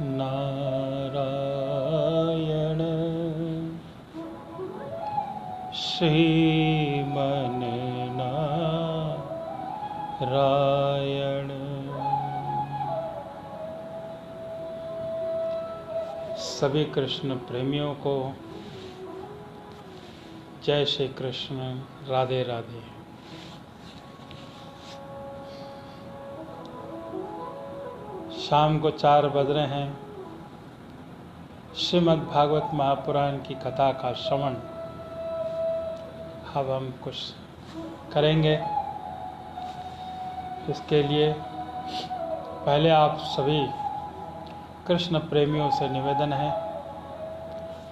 नारायण श्रीमन नारायण। सभी कृष्ण प्रेमियों को जय श्री कृष्ण, राधे राधे। शाम को 4 बज रहे हैं। श्रीमद् भागवत महापुराण की कथा का श्रवण अब हम कुछ करेंगे। इसके लिए पहले आप सभी कृष्ण प्रेमियों से निवेदन है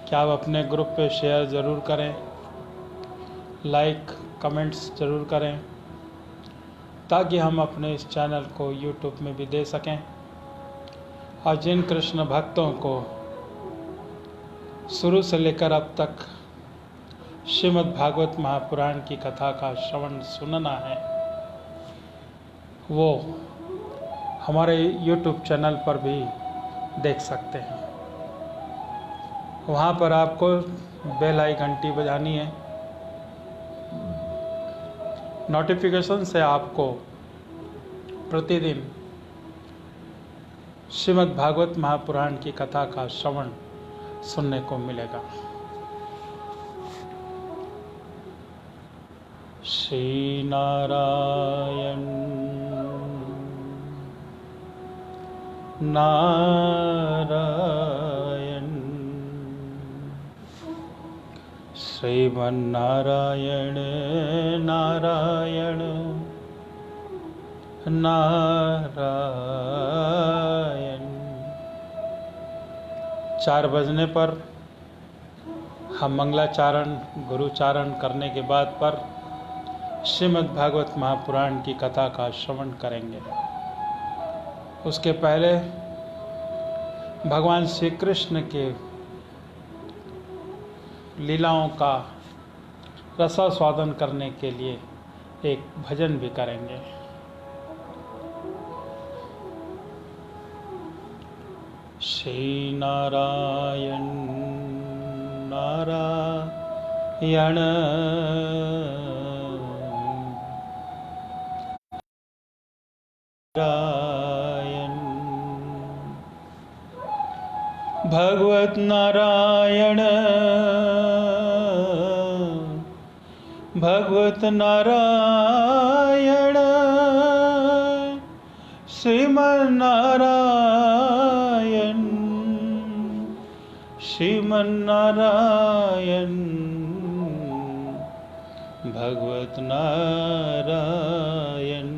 कि आप अपने ग्रुप पे शेयर ज़रूर करें, लाइक कमेंट्स ज़रूर करें, ताकि हम अपने इस चैनल को यूट्यूब में भी दे सकें और जिन कृष्ण भक्तों को शुरू से लेकर अब तक श्रीमद् भागवत महापुराण की कथा का श्रवण सुनना है, वो हमारे यूट्यूब चैनल पर भी देख सकते हैं। वहाँ पर आपको बेल आई घंटी बजानी है। नोटिफिकेशन से आपको प्रतिदिन श्रीमद् भागवत महापुराण की कथा का श्रवण सुनने को मिलेगा। श्री नारायण नारायण श्रीमन्नारायण नारायण नारायण। 4 बजने पर हम मंगलाचारण गुरुचारण करने के बाद पर श्रीमद् भागवत महापुराण की कथा का श्रवण करेंगे। उसके पहले भगवान श्री कृष्ण के लीलाओं का रसास्वादन करने के लिए एक भजन भी करेंगे। श्री नारायण नारायण नारायण भगवत नारायण भगवत नारायण श्रीमन्नारायण श्रीमन्नारायण भगवत नारायण।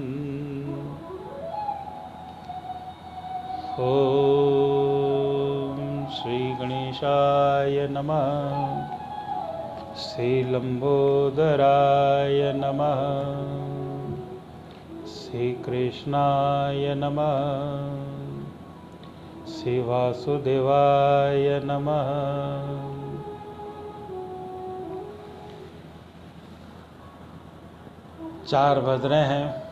ओम श्री गणेशाय नमः। श्री लंबोदराय नमः। श्री कृष्णाय नमः। श्री वासुदेवाय नमः। 4 बज रहे हैं।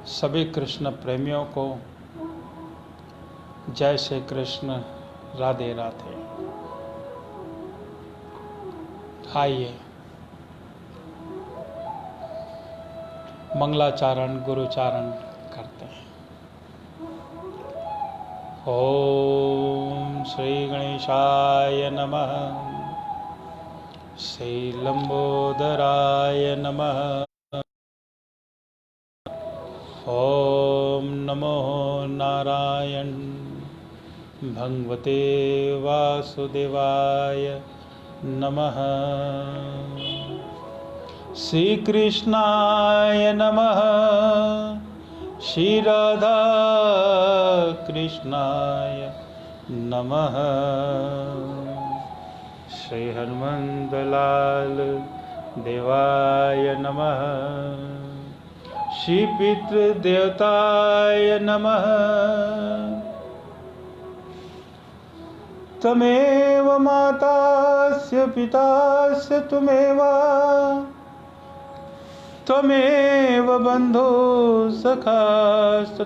सभी कृष्ण प्रेमियों को जय श्री कृष्ण, राधे राधे। आइए मंगलाचारण गुरुचारण करते हैं। ओम श्री गणेशाय नमः। श्री लंबोदराय नमः। ओम नमो नारायण भगवते वासुदेवाय नमः। श्री कृष्णाय नमः। श्री राधा कृष्णाय नमः। श्री हनुमंतलाल देवाय नमः। श्री पितृदेवताय नमः। तमेव मातास्य पितास्य तुमेव त्वमेव बन्धु सखास्त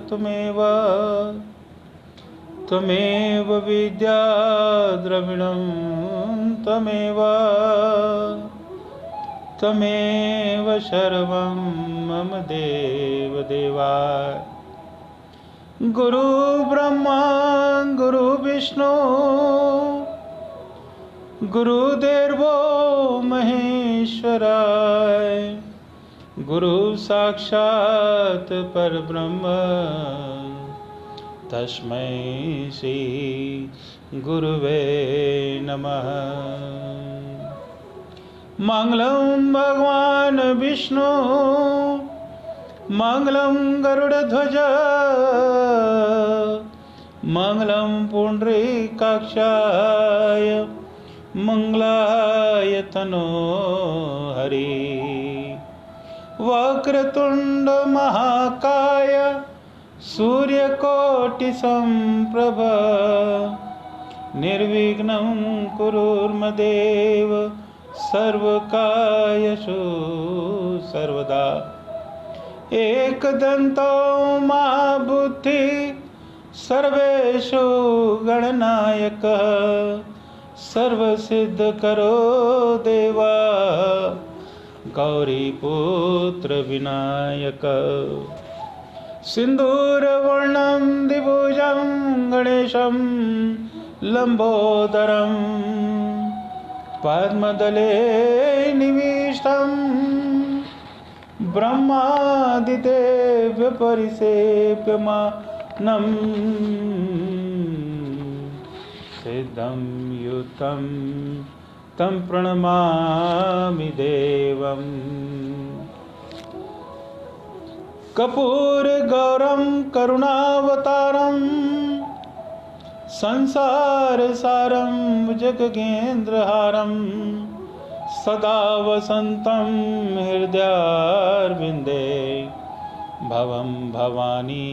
त्वमेव विद्या द्रविणं त्वमेव सर्वं मम देव देवा। गुरु ब्रह्मा गुरु विष्णु गुरुदेवो महेश्वराय गुरु साक्षात् परब्रह्म तस्मै श्री गुरुवे नमः। मंगलं भगवान विष्णु मंगलं गरुड़ध्वज मंगलं पुंडरीकाक्षाय मंगलाय तनो हरि। वक्रतुंड महाकाय सूर्यकोटि संप्रभ निर्विघ्नं कुरुर्मदेव सर्वकार्येषु सर्वदा। एकदन्तो महाबुद्धि सर्वेषु गणनायकः सर्वसिद्धकरो देवा गौरीपुत्र विनायक। सिन्दूरवर्णं द्विभुजं गणेशं लम्बोदरं पद्मदले निविष्टं ब्रह्मादिदेव परिसेव्यमानं सिद्धं युतं तं प्रणमामि देवम्। कर्पूरगौरं करुणावतारं संसारसारं जगगेन्द्रहारं सदा वसन्तं हृदयारविन्दे भवं भवानी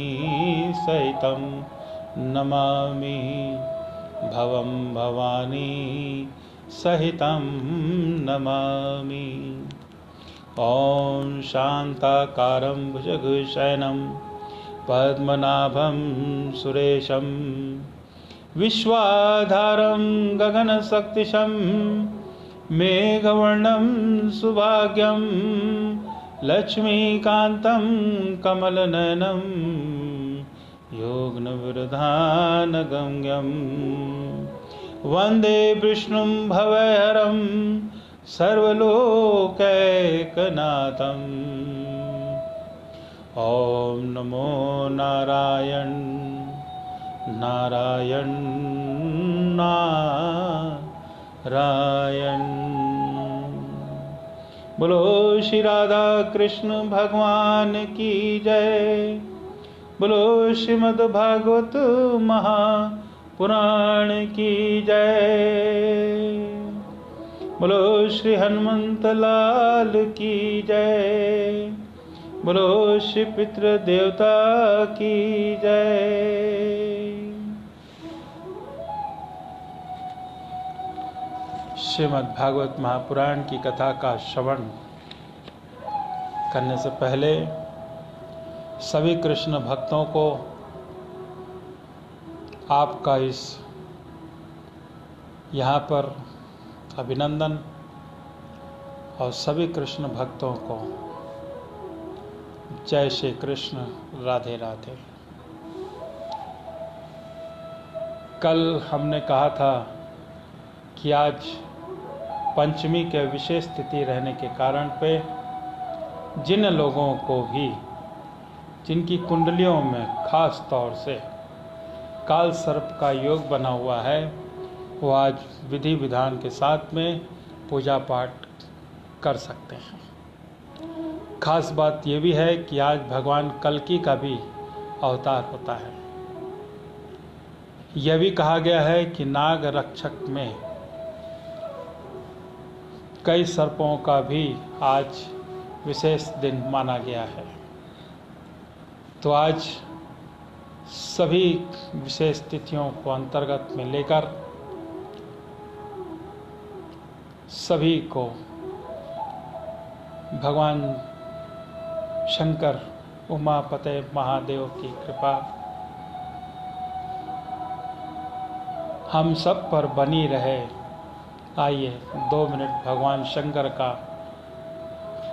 सहितं नमामि भवं भवानी सहितं नमामि। ॐ शान्ताकारं भुजगशयनं पद्मनाभं सुरेशं विश्वाधारं गगनशक्तिशं मेघवर्णं सुभाग्यं लक्ष्मीकान्तं कमलनयनं योगनिवृधानगम्यं वन्दे विष्णुं भवहरं सर्वलोकैकनाथम्। ॐ नमो नारायण नारायण नारायण। बोलो श्री राधा कृष्ण भगवान की जय। बोलो श्रीमद् भागवत महापुराण की जय। बोलो श्री हनुमंत लाल की जय। बोलो श्री पितृ देवता की जय। श्रीमद् भागवत महापुराण की कथा का श्रवण करने से पहले सभी कृष्ण भक्तों को आपका इस यहाँ पर अभिनंदन और सभी कृष्ण भक्तों को जय श्री कृष्ण, राधे राधे। कल हमने कहा था कि आज पंचमी के विशेष तिथि रहने के कारण पे जिन लोगों को भी जिनकी कुंडलियों में खास तौर से काल सर्प का योग बना हुआ है वो आज विधि विधान के साथ में पूजा पाठ कर सकते हैं। खास बात ये भी है कि आज भगवान कल्कि का भी अवतार होता है। यह भी कहा गया है कि नाग रक्षक में कई सर्पों का भी आज विशेष दिन माना गया है। तो आज सभी विशेष तिथियों को अंतर्गत में लेकर सभी को भगवान शंकर उमापते महादेव की कृपा हम सब पर बनी रहे। आइए 2 मिनट भगवान शंकर का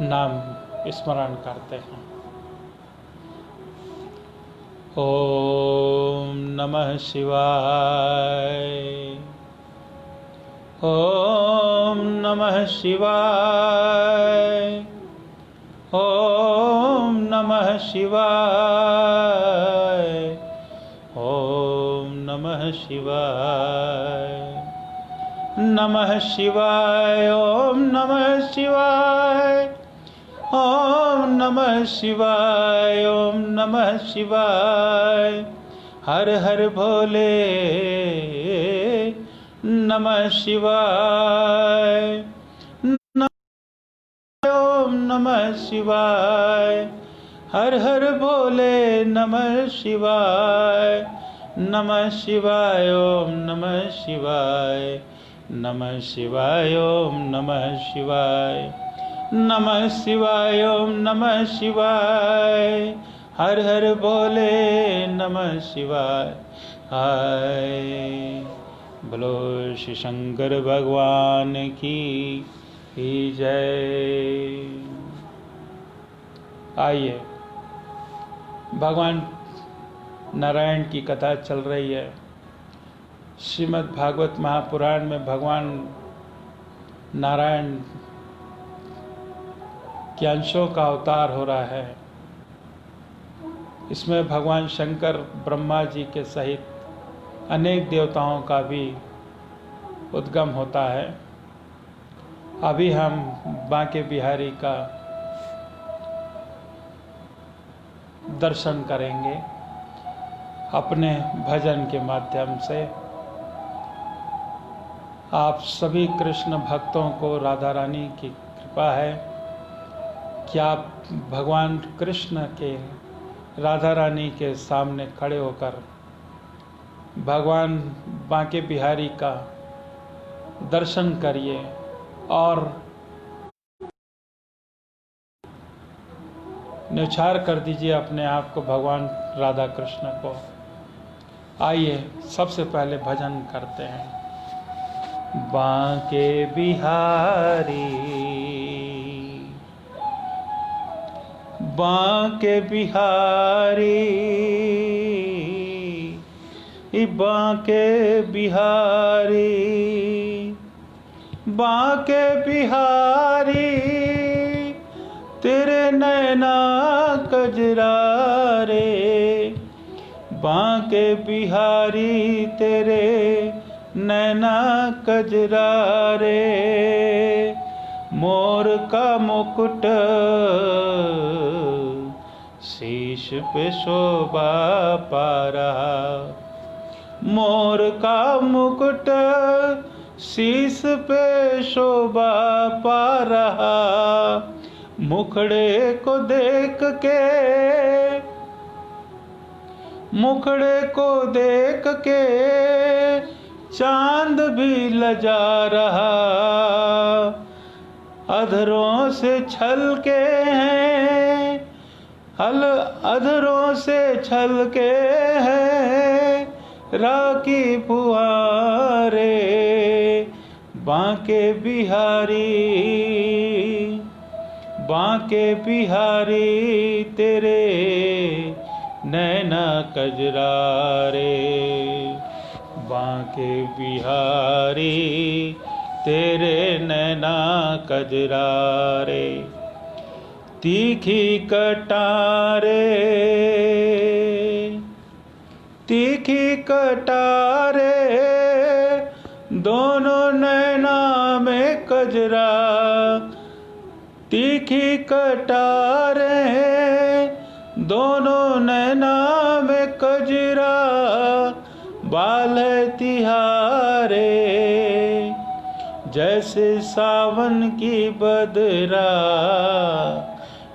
नाम स्मरण करते हैं। ओम नमः शिवाय, ओम नमः शिवाय, ओम नमः शिवाय, ओम नमः शिवाय, नमः शिवाय, ओम नमः शिवाय, ओम नमः शिवाय, ओम नमः शिवाय, हर हर भोले नमः शिवाय, ओम नमः शिवाय, हर हर भोले नमः शिवाय, नमः शिवाय, ओम नमः शिवाय, नमः शिवाय, ओम नमः शिवाय, नमः शिवाय, ओम नमः शिवाय, हर हर भोले नमः शिवाय। हाय बोलो श्री शंकर भगवान की जय। आइए, भगवान नारायण की कथा चल रही है। श्रीमद् भागवत महापुराण में भगवान नारायण के अंशों का अवतार हो रहा है। इसमें भगवान शंकर ब्रह्मा जी के सहित अनेक देवताओं का भी उद्गम होता है। अभी हम बांके बिहारी का दर्शन करेंगे अपने भजन के माध्यम से। आप सभी कृष्ण भक्तों को राधा रानी की कृपा है कि आप भगवान कृष्ण के राधा रानी के सामने खड़े होकर भगवान बांके बिहारी का दर्शन करिए और न्यौछावर कर दीजिए अपने आप को भगवान राधा कृष्ण को। आइए सबसे पहले भजन करते हैं। बांके बिहारी, बांके बिहारी, बांके बिहारी, बांके बिहारी, तेरे नैना कजरा रे, बांके बिहारी तेरे नैना कजरा रे, मोर का मुकुट शीश पे शोभा पा रहा, मोर का मुकुट शीश पे शोभा पा रहा, मुखड़े को देख के, मुखड़े को देख के चांद भी लजा रहा, अधरों से छलके हैं, अधरों से छलके हैं राखी फुहारे, बांके बिहारी, बांके बिहारी तेरे नैना कजरा रे, बांके बिहारी तेरे नैना कजरा रे, तीखी कटारे, तीखी कटारे, दोनों नैना में कजरा, तीखी कटारे, दोनों नैना में कजरा, बाल तिहारे, जैसे सावन की बदरा,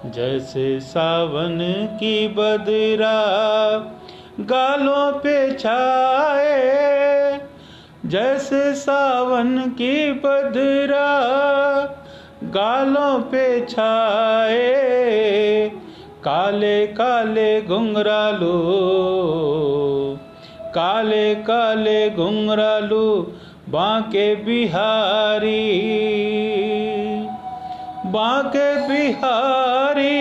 जैसे सावन की बदरा, गालों पे छाए, जैसे सावन की बदरा, गालों पे छाए, काले काले घुंघरालू, काले काले घुंघरालू बांके बिहारी, बांके बिहारी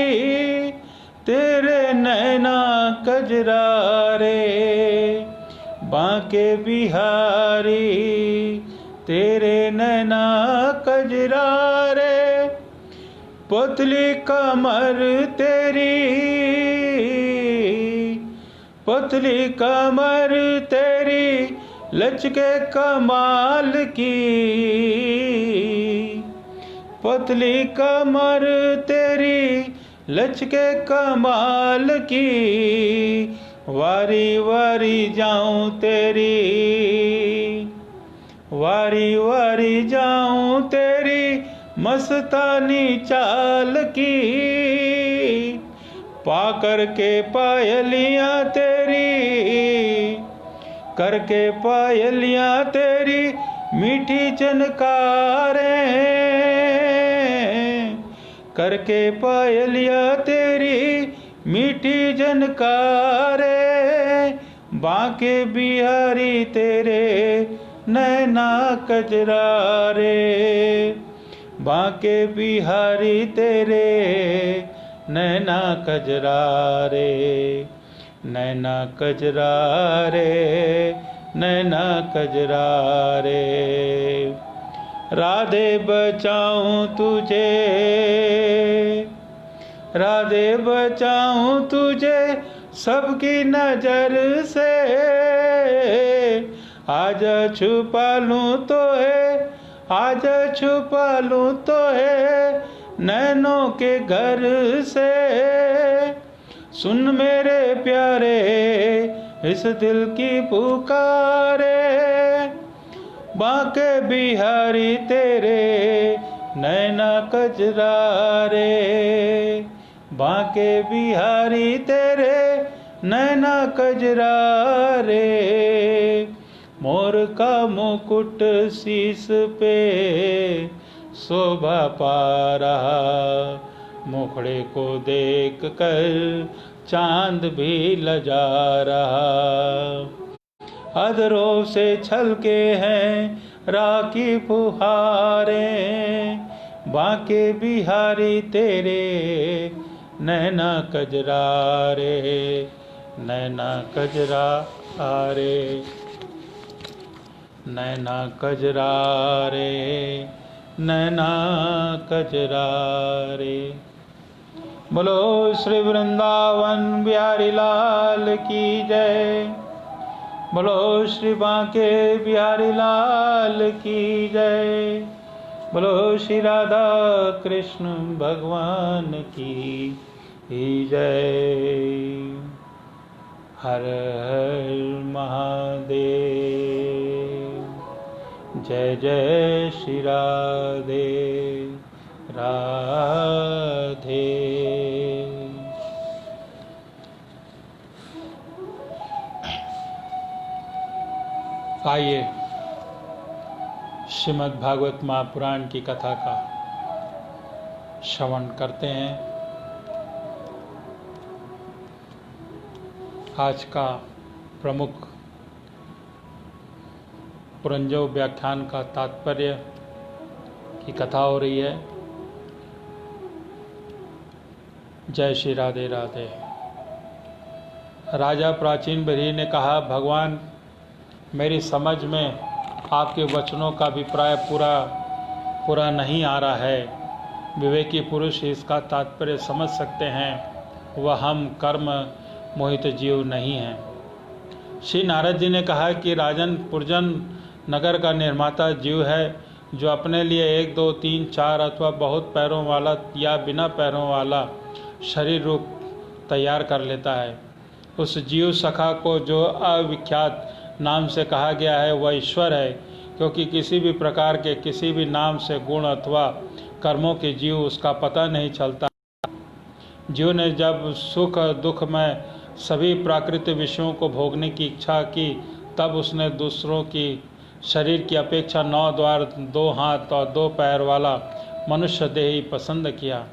तेरे नैना कजरा रे, बांके बिहारी तेरे नैना कजरा रे। पतली कमर तेरी, पतली कमर तेरी लचके कमाल की, पतली कमर तेरी लचके कमाल की। वारी वारी जाऊं तेरी, वारी वारी जाऊं तेरी मस्तानी चाल की। पा करके पायलियां तेरी, करके पायलियां तेरी मीठी जनकारें, करके पायलियां तेरी मीठी जनकारें। बांके बिहारी तेरे नैना कजरा रे, बांके बिहारी तेरे नैना कजरा रे, नैना कजरा रे, नैना कजरा रे। राधे बचाऊं तुझे, राधे बचाऊं तुझे सबकी नजर से। आज छुपा लूं तो है, आज छुपा लूं तो है नैनों के घर से। सुन मेरे प्यारे इस दिल की पुकारे, बांके बिहारी तेरे नैना कजरा रे, बांके बिहारी तेरे नैना कजरा रे। मोर का मुकुट शीस पे शोभा पा रहा, मुखड़े को देख कर चांद भी लजा रहा। अधरों से छलके हैं राखी फुहारें, बांके बिहारी तेरे नैना कजरा रे, नैना कजरा रे, नैना कजरा रे, नैना कजरा रे। बोलो श्री वृंदावन बिहारी लाल की जय, बोलो श्री बांके बिहारी लाल की जय, बोलो श्री राधा कृष्ण भगवान की जय। हर हर महादेव, जय जय श्री राधे राधे। आइए श्रीमद् भागवत महापुराण की कथा का श्रवण करते हैं। आज का प्रमुख पुरंजव व्याख्यान का तात्पर्य की कथा हो रही है। जय श्री राधे राधे। राजा प्राचीन बरी ने कहा, भगवान मेरी समझ में आपके वचनों का अभिप्राय पूरा नहीं आ रहा है। विवेकी पुरुष इसका तात्पर्य समझ सकते हैं, वह हम कर्म मोहित जीव नहीं हैं। श्री नारद जी ने कहा कि राजन पुरजन नगर का निर्माता जीव है, जो अपने लिए 1 2 3 4 अथवा बहुत पैरों वाला या बिना पैरों वाला शरीर रूप तैयार कर लेता है। उस जीव सखा को जो अविख्यात नाम से कहा गया है वह ईश्वर है, क्योंकि किसी भी प्रकार के किसी भी नाम से गुण अथवा कर्मों के जीव उसका पता नहीं चलता। जीव ने जब सुख दुख में सभी प्राकृतिक विषयों को भोगने की इच्छा की, तब उसने दूसरों की शरीर की अपेक्षा 9 द्वार 2 हाथ और 2 पैर वाला मनुष्य देह ही पसंद किया।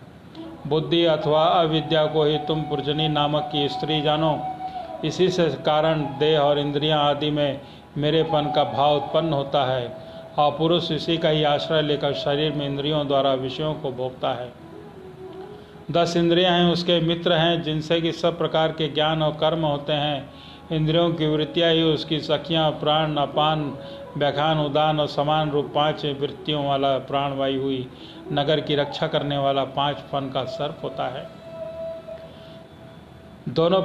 बुद्धि अथवा अविद्या को ही तुम पुरजनी नामक की स्त्री जानो। इसी से कारण देह और इंद्रियां आदि में मेरेपन का भाव उत्पन्न होता है और पुरुष इसी का ही आश्रय लेकर शरीर में इंद्रियों द्वारा विषयों को भोगता है। 10 इंद्रियां हैं उसके मित्र हैं, जिनसे कि सब प्रकार के ज्ञान और कर्म होते हैं। इंद्रियों की वृत्तियां ही उसकी सखियां, प्राण, अपान, व्याख्यान, उदान और समान रूप 5 वृत्तियों वाला प्राणवायु हुई नगर की रक्षा करने वाला 5 फन का सर्प होता है। दोनों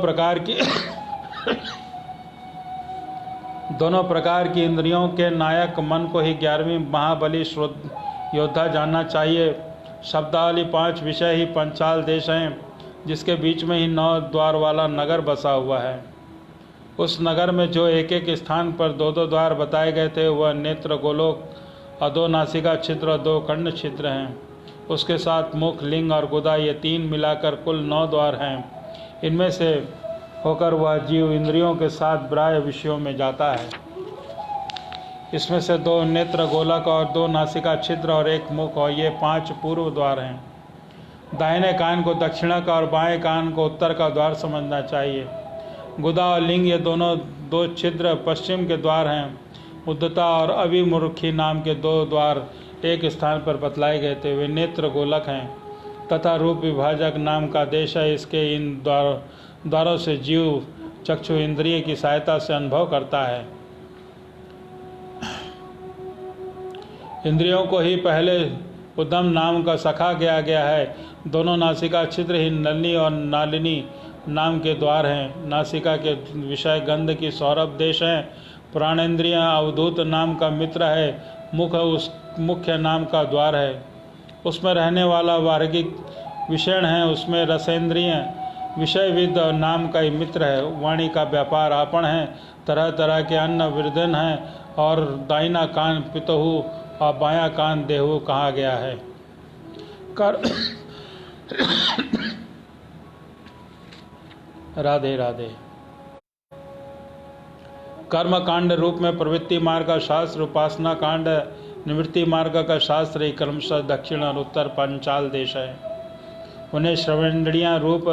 प्रकार की इंद्रियों के नायक मन को ही 11वीं महाबली योद्धा जानना चाहिए। शब्दावली 5 विषय ही पंचाल देश हैं, जिसके बीच में ही 9 द्वार वाला नगर बसा हुआ है। उस नगर में जो एक एक स्थान पर 2-2 द्वार बताए गए थे, वह नेत्र गोलोक और 2 नासिका छिद्र और 2 कंड छिद्र हैं। उसके साथ मुख, लिंग और गुदा, ये 3 मिलाकर कुल 9 द्वार हैं। इनमें से होकर वह जीव इंद्रियों के साथ बाह्य विषयों में जाता है। इसमें से 2 नेत्र गोलक और 2 नासिका छिद्र और 1 मुख, और ये 5 पूर्व द्वार हैं। दाहिने कान को दक्षिणा का और बाएं कान को उत्तर का द्वार समझना चाहिए। गुदा और लिंग ये दोनों 2 छिद्र पश्चिम के द्वार हैं। उद्धता और अभिमुखी नाम के 2 द्वार एक स्थान पर बतलाए गए थे, वे नेत्र गोलक हैं। तथा रूप विभाजक नाम का देश है। इसके इन द्वारों से जीव चक्षु इंद्रिय की सहायता से अनुभव करता है। इंद्रियों को ही पहले उद्दम नाम का सखा किया गया है। दोनों नासिका छिद्र ही नलिनी और नालिनी नाम के द्वार हैं। नासिका के विषय गंध की सौरभ देश हैं। प्राणेंद्रियां अवधूत नाम का मित्र है। मुख उस मुख्य नाम का द्वार है। उसमें रहने वाला वार्गिक विषण है। उसमें रसेंद्रिय विषयविद नाम का ही मित्र है। वाणी का व्यापार आपण है। तरह तरह के अन्न वृद्धन है। और दाहिना कान पितहु और बायां कान देहु कहा गया है। राधे राधे। कर्म कांड रूप में प्रवृत्ति मार्ग का शास्त्र, उपासना कांड निवृत्ति मार्ग का शास्त्र ही क्रमशः दक्षिण और उत्तर पंचाल देश है। उन्हें श्रवणेन्द्रियां रूप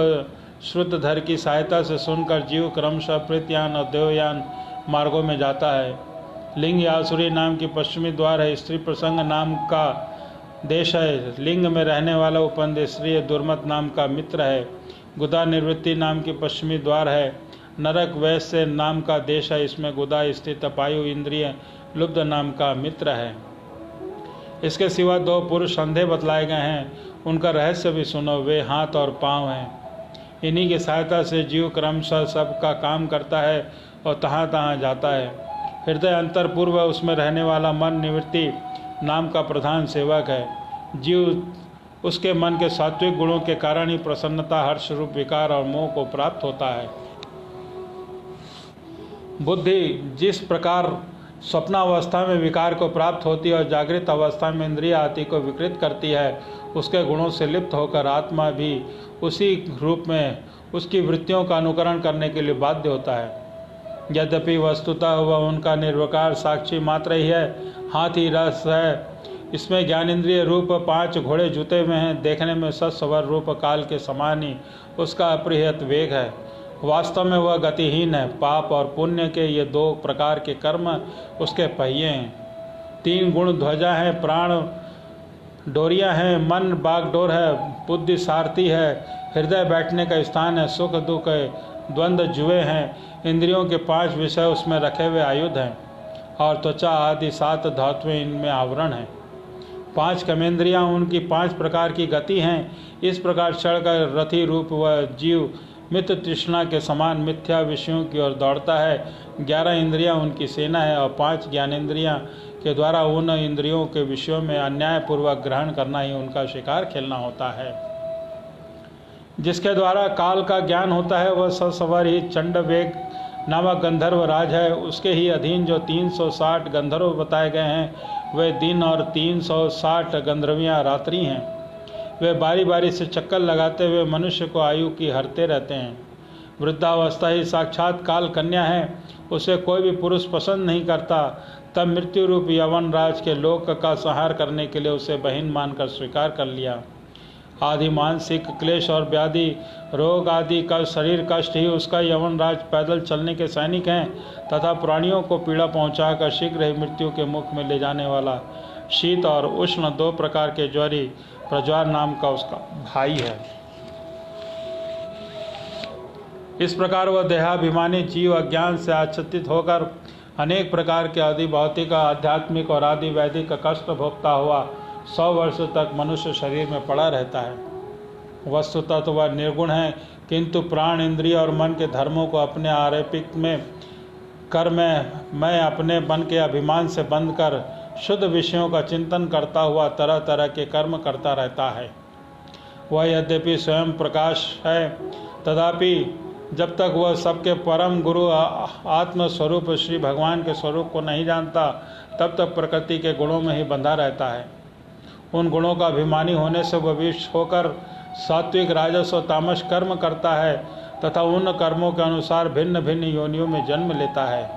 श्रुतधर की सहायता से सुनकर जीव क्रमशः प्रत्यान और देवयान मार्गों में जाता है। लिंग आसुरी नाम की पश्चिमी द्वार है। स्त्री प्रसंग नाम का देश है। लिंग में रहने वाला उपनिषदीय दुर्मत नाम का मित्र है। गुदा निवृत्ति नाम की पश्चिमी द्वार है। नरक वैश्य नाम का देश है। इसमें गुदा स्थित अपायु इंद्रिय लुब्ध नाम का मित्र है। इसके सिवा 2 पुरुष संधे बतलाए गए हैं। उनका रहस्य भी सुनो। वे हाथ और पाँव हैं। इन्हीं की सहायता से जीव क्रमशः सबका काम करता है और तहाँ तहाँ जाता है। हृदय अंतर पूर्व उसमें रहने वाला मन निवृत्ति नाम का प्रधान सेवक है। जीव उसके मन के सात्विक गुणों के कारण ही प्रसन्नता, हर्ष रूप विकार और मोह को प्राप्त होता है। बुद्धि जिस प्रकार स्वप्नावस्था में विकार को प्राप्त होती है और जागृत अवस्था में इंद्रिय आदि को विकृत करती है, उसके गुणों से लिप्त होकर आत्मा भी उसी रूप में उसकी वृत्तियों का अनुकरण करने के लिए बाध्य होता है। यद्यपि वस्तुतः वह उनका निर्विकार साक्षी मात्र ही है। हाथ ही रस है। इसमें ज्ञानेंद्रिय रूप 5 घोड़े जुते हुए हैं। देखने में सस्वर रूप काल के समान ही उसका अपरिहत वेग है। वास्तव में वह गतिहीन है। पाप और पुण्य के ये 2 प्रकार के कर्म उसके पहिए हैं। 3 गुण ध्वजा हैं। प्राण डोरियां हैं। मन बागडोर है। बुद्धि सारथी है। हृदय बैठने का स्थान है। सुख दुख द्वंद्व जुए हैं। इंद्रियों के 5 विषय उसमें रखे हुए आयुध हैं। और त्वचा आदि 7 धातुएं इनमें आवरण हैं। 5 कर्मेंद्रियां उनकी 5 प्रकार की गति हैं। इस प्रकार चढ़कर रथी रूप वह जीव मित्र तृष्णा के समान मिथ्या विषयों की ओर दौड़ता है। 11 इंद्रियां उनकी सेना है और 5 ज्ञानेंद्रियां के द्वारा उन इंद्रियों के विषयों में अन्यायपूर्वक ग्रहण करना ही उनका शिकार खेलना होता है। जिसके द्वारा काल का ज्ञान होता है वह ससवर ही चंडवेग नामक गंधर्व राज है। उसके ही अधीन जो 360 गंधर्व बताए गए हैं वे दिन और 360 गंधर्वियाँ रात्रि हैं। वे बारी बारी से चक्कर लगाते हुए मनुष्य को आयु की हरते रहते हैं। वृद्धावस्था ही साक्षात काल कन्या है। उसे कोई भी पुरुष पसंद नहीं करता। तब मृत्यु रूप यवन राज के लोक का संहार करने के लिए उसे बहिन मानकर स्वीकार कर लिया। आदि मानसिक क्लेश और व्याधि रोग आदि का शरीर कष्ट ही उसका यवन राज पैदल चलने के सैनिक हैं तथा प्राणियों को पीड़ा पहुंचाकर शीघ्र ही मृत्यु के मुख में ले जाने वाला शीत और उष्ण 2 प्रकार के ज्वरी प्रज्वार नाम का उसका भाई है। इस प्रकार वह देहाभिमानी जीव अज्ञान से आच्छादित होकर अनेक प्रकार के आदि भौतिक आध्यात्मिक और आदि वैदिक कष्ट भोगता हुआ 100 वर्ष तक मनुष्य शरीर में पड़ा रहता है। वस्तुतः तो वह निर्गुण है, किंतु प्राण इंद्रिय और मन के धर्मों को अपने आरोपित में कर मैं अपने मन के अभिमान से बंध कर शुद्ध विषयों का चिंतन करता हुआ तरह तरह के कर्म करता रहता है। वह यद्यपि स्वयं प्रकाश है, तथापि जब तक वह सबके परम गुरु आत्म स्वरूप श्री भगवान के स्वरूप को नहीं जानता, तब तक प्रकृति के गुणों में ही बंधा रहता है। उन गुणों का अभिमानी होने से वह विष होकर सात्विक राजस और तामस कर्म करता है तथा उन कर्मों के अनुसार भिन्न भिन्न योनियों में जन्म लेता है।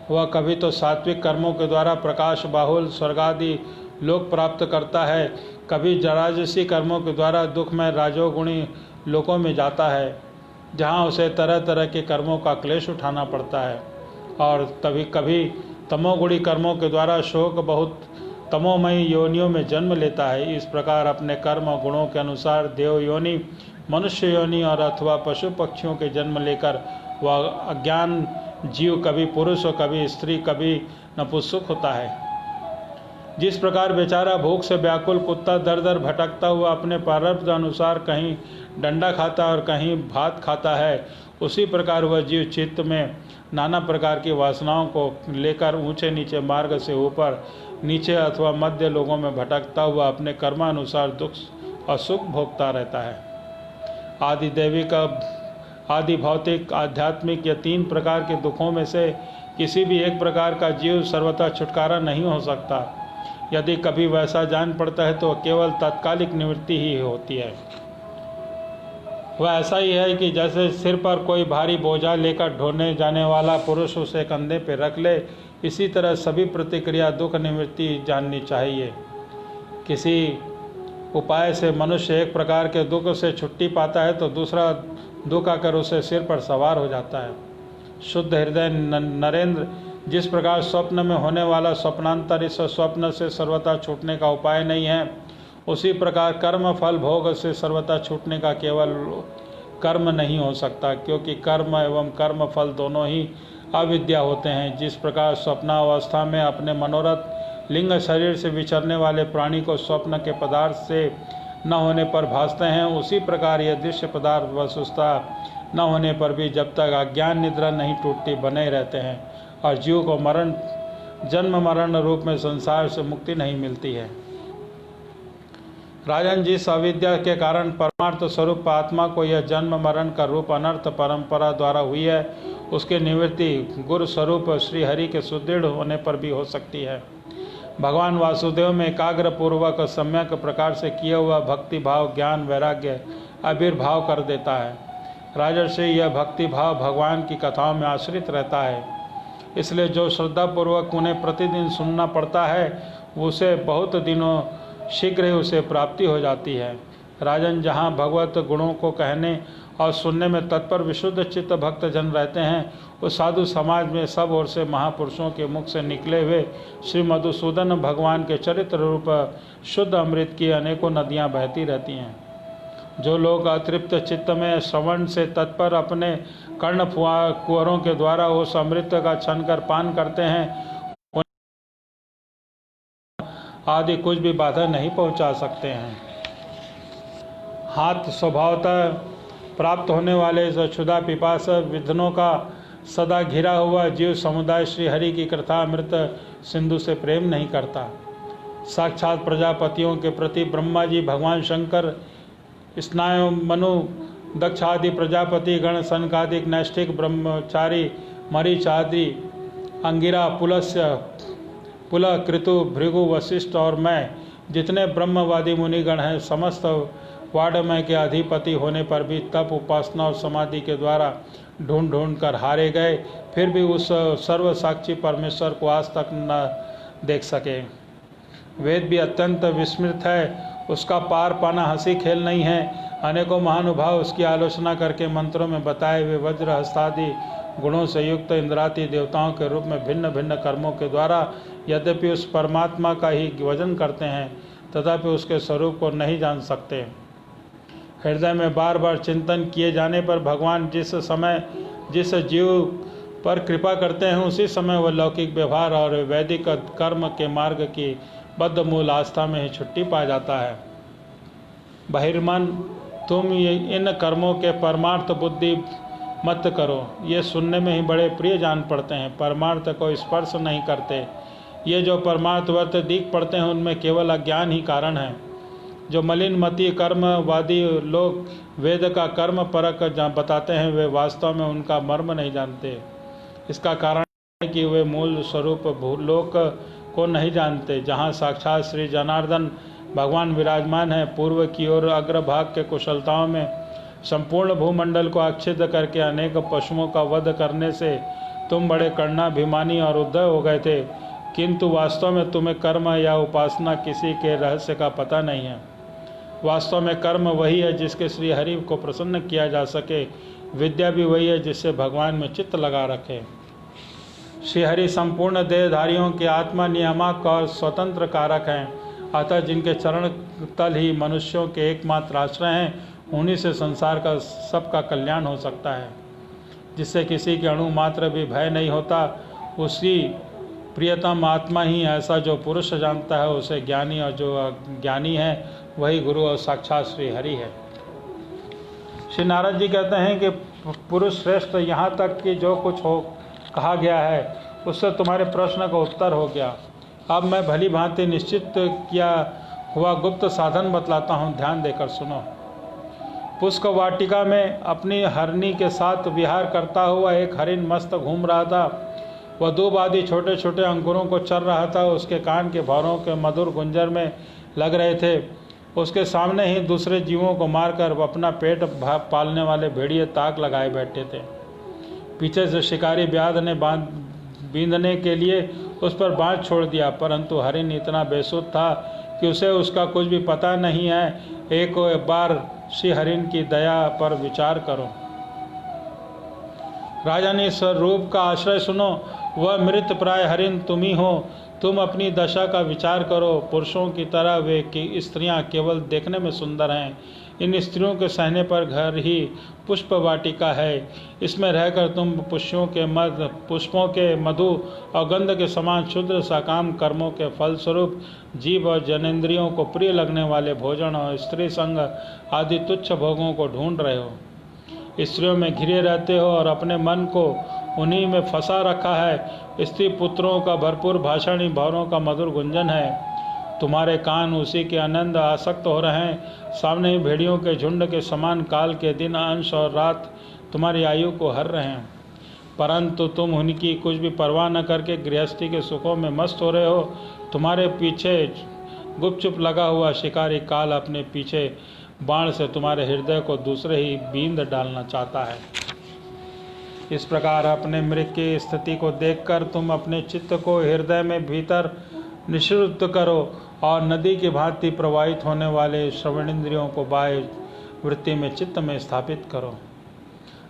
वह कभी तो सात्विक कर्मों के द्वारा प्रकाश बाहुल स्वर्गादि लोक प्राप्त करता है, कभी राजसी कर्मों के द्वारा दुखमय राजोगुणी लोकों में जाता है, जहाँ उसे तरह तरह के कर्मों का क्लेश उठाना पड़ता है, और तभी कभी तमोगुणी कर्मों के द्वारा शोक बहुत तमोमयी योनियों में जन्म लेता है। इस प्रकार अपने कर्म और गुणों के अनुसार देव योनि, मनुष्य योनि और अथवा पशु पक्षियों के जन्म लेकर वह अज्ञान जीव कभी पुरुष और कभी स्त्री कभी नपुंसक होता है। जिस प्रकार बेचारा भूख से व्याकुल कुत्ता दर दर भटकता हुआ अपने प्रारब्ध अनुसार कहीं डंडा खाता और कहीं भात खाता है, उसी प्रकार वह जीव चित्त में नाना प्रकार की वासनाओं को लेकर ऊंचे नीचे मार्ग से ऊपर नीचे अथवा मध्य लोगों में भटकता हुआ अपने कर्मानुसार दुख और सुख भोगता रहता है। आदि दैविक आदि भौतिक आध्यात्मिक या 3 प्रकार के दुखों में से किसी भी एक प्रकार का जीव सर्वथा छुटकारा नहीं हो सकता। यदि कभी वैसा जान पड़ता है तो केवल तात्कालिक निवृत्ति ही होती है। वह ऐसा ही है कि जैसे सिर पर कोई भारी बोझा लेकर ढोने जाने वाला पुरुष उसे कंधे पर रख ले, इसी तरह सभी प्रतिक्रिया दुख निवृत्ति जाननी चाहिए। किसी उपाय से मनुष्य एक प्रकार के दुख से छुट्टी पाता है तो दूसरा दुख आकर उसे सिर पर सवार हो जाता है। शुद्ध हृदय नरेंद्र, जिस प्रकार स्वप्न में होने वाला स्वप्नांतर इस स्वप्न से सर्वथा छूटने का उपाय नहीं है, उसी प्रकार कर्म फल भोग से सर्वथा छूटने का केवल कर्म नहीं हो सकता, क्योंकि कर्म एवं कर्म फल दोनों ही अविद्या होते हैं। जिस प्रकार स्वप्नावस्था में अपने मनोरथ लिंग शरीर से विचरने वाले प्राणी को स्वप्न के पदार्थ से न होने पर भासते हैं, उसी प्रकार यह दृश्य पदार्थ वस्तुतः न होने पर भी जब तक अज्ञान निद्रा नहीं टूटती बने रहते हैं और जीव को जन्म मरण रूप में संसार से मुक्ति नहीं मिलती है। राजन, जिस अविद्या के कारण परमार्थ स्वरूप आत्मा को यह जन्म मरण का रूप अनर्थ परंपरा द्वारा हुई है, उसकी निवृत्ति गुरु स्वरूप श्री हरि के सुदृढ़ होने पर भी हो सकती है। भगवान वासुदेव में एकाग्र पूर्वक सम्यक प्रकार से किया हुआ भक्ति भाव ज्ञान वैराग्य आविर्भाव कर देता है। राजर्षि, यह भक्ति भाव भगवान की कथाओं में आश्रित रहता है, इसलिए जो श्रद्धापूर्वक उन्हें प्रतिदिन सुनना पड़ता है उसे बहुत दिनों शीघ्र ही उसे प्राप्ति हो जाती है। राजन, जहाँ भगवत गुणों को कहने और सुनने में तत्पर विशुद्ध चित्त भक्तजन रहते हैं, उस साधु समाज में सब ओर से महापुरुषों के मुख से निकले हुए श्री मधुसूदन भगवान के चरित्र रूप शुद्ध अमृत की अनेकों नदियाँ बहती रहती हैं। जो लोग अतृप्त चित्त में श्रवण से तत्पर अपने कर्ण कुंवरों के द्वारा उस अमृत का छन कर पान करते हैं, आदि कुछ भी बाधा नहीं पहुंचा सकते हैं। हाथ स्वभावतः प्राप्त होने वाले इस क्षुधा पिपास विघ्नों का सदा घिरा हुआ जीव समुदाय श्री हरि की कथा अमृत सिंधु से प्रेम नहीं करता। साक्षात प्रजापतियों के प्रति ब्रह्मा जी, भगवान शंकर, स्नायु मनु दक्षादि प्रजापति गण सनकादिक नैष्ठिक ब्रह्मचारी मरीचादि अंगिरा पुलस्य पुल कृतु भृगु वशिष्ठ और मैं जितने ब्रह्मवादी मुनिगण हैं, समस्त वाडमय के अधिपति होने पर भी तप उपासना और समाधि के द्वारा ढूंढ ढूंढ कर हारे गए, फिर भी उस सर्व साक्षी परमेश्वर को आज तक न देख सके। वेद भी अत्यंत विस्मृत है उसका पार पाना हंसी खेल नहीं है। अनेकों महानुभाव उसकी आलोचना करके मंत्रों में बताए हुए वज्र हस्तादि गुणों से युक्त इंद्रादि देवताओं के रूप में भिन्न भिन्न कर्मों के द्वारा यद्यपि उस परमात्मा का ही वजन करते हैं, तथापि उसके स्वरूप को नहीं जान सकते। हृदय में बार बार चिंतन किए जाने पर भगवान जिस समय जिस जीव पर कृपा करते हैं, उसी समय वह लौकिक व्यवहार और वैदिक कर्म के मार्ग की बद्ध मूल आस्था में ही छुट्टी पा जाता है। बहिर्मन, तुम इन कर्मों के परमार्थ बुद्धि मत करो, ये सुनने में ही बड़े प्रिय जान पड़ते हैं, परमार्थ को स्पर्श नहीं करते। ये जो परमार्थवर्त दिख पड़ते हैं उनमें केवल अज्ञान ही कारण है। जो मलिन मति कर्मवादी लोग वेद का कर्म परक बताते हैं, वे वास्तव में उनका मर्म नहीं जानते। इसका कारण है कि वे मूल स्वरूप भूलोक को नहीं जानते, जहाँ साक्षात श्री जनार्दन भगवान विराजमान है। पूर्व की ओर अग्रभाग के कुशलताओं में संपूर्ण भूमंडल को आच्छिन्न करके अनेक पशुओं का वध करने से तुम बड़े कर्णाभिमानी और उद्धव हो गए थे, किंतु वास्तव में तुम्हें कर्म या उपासना किसी के रहस्य का पता नहीं है। वास्तव में कर्म वही है जिसके श्री हरि को प्रसन्न किया जा सके, विद्या भी वही है जिससे भगवान में चित्त लगा रखे। श्री हरि संपूर्ण देहधारियों के आत्मा नियामक और स्वतंत्र कारक हैं, अतः जिनके चरण तल ही मनुष्यों के एकमात्र आश्रय हैं, उन्हीं से संसार का सबका कल्याण हो सकता है। जिससे किसी के अणु मात्र भी भय नहीं होता, उसी प्रियतम आत्मा ही ऐसा जो पुरुष जानता है उसे ज्ञानी, और जो ज्ञानी है वही गुरु और साक्षात श्री हरि है। श्री नारद जी कहते हैं कि पुरुष श्रेष्ठ, यहाँ तक कि जो कुछ हो कहा गया है उससे तुम्हारे प्रश्न का उत्तर हो गया। अब मैं भली भांति निश्चित किया हुआ गुप्त साधन बतलाता हूँ, ध्यान देकर सुनो। पुष्क वाटिका में अपनी हरनी के साथ विहार करता हुआ एक हरिण मस्त घूम रहा था। वह दूब आदि छोटे छोटे अंकुरों को चर रहा था। उसके कान के भौरों के मधुर गुंजर में लग रहे थे। उसके सामने ही दूसरे जीवों को मारकर अपना पेट पालने वाले भेड़िए ताक लगाए बैठे थे। पीछे से शिकारी व्याध ने बींधने के लिए उस पर बाँझ छोड़ दिया, परंतु हरिण इतना बेसुध था कि उसे उसका कुछ भी पता नहीं है। एक बार श्री हरिण की दया पर विचार करो। राजा ने इस रूप का आश्रय सुनो, वह मृत प्राय हरिण तुम ही हो। तुम अपनी दशा का विचार करो। पुरुषों की तरह वे की स्त्रियां केवल देखने में सुंदर हैं। इन स्त्रियों के सहने पर घर ही पुष्प वाटिका है। इसमें रहकर तुम पुष्पों के मधु और गंध के समान क्षुद्र सकाम कर्मों के फलस्वरूप जीव और जनेंद्रियों को प्रिय लगने वाले भोजन और स्त्री संग आदि तुच्छ भोगों को ढूंढ रहे हो। स्त्रियों में घिरे रहते हो और अपने मन को उन्हीं में फंसा रखा है। स्त्री पुत्रों का भरपूर भाषण ही भौरों का मधुर गुंजन है। तुम्हारे कान उसी के आनंद आसक्त हो रहे हैं। सामने ही भेड़ियों के झुंड के समान काल के दिन अंश और रात तुम्हारी आयु को हर रहे हैं, परंतु तुम उनकी कुछ भी परवाह न करके गृहस्थी के सुखों में मस्त हो रहे हो। तुम्हारे पीछे गुपचुप लगा हुआ शिकारी काल अपने पीछे बाण से तुम्हारे हृदय को दूसरे ही बींद डालना चाहता है। इस प्रकार अपने मृग की स्थिति को देखकर तुम अपने चित्त को हृदय में भीतर निश्रुत करो और नदी की भांति प्रवाहित होने वाले श्रवणेंद्रियों को बाह्य वृत्ति में चित्त में स्थापित करो।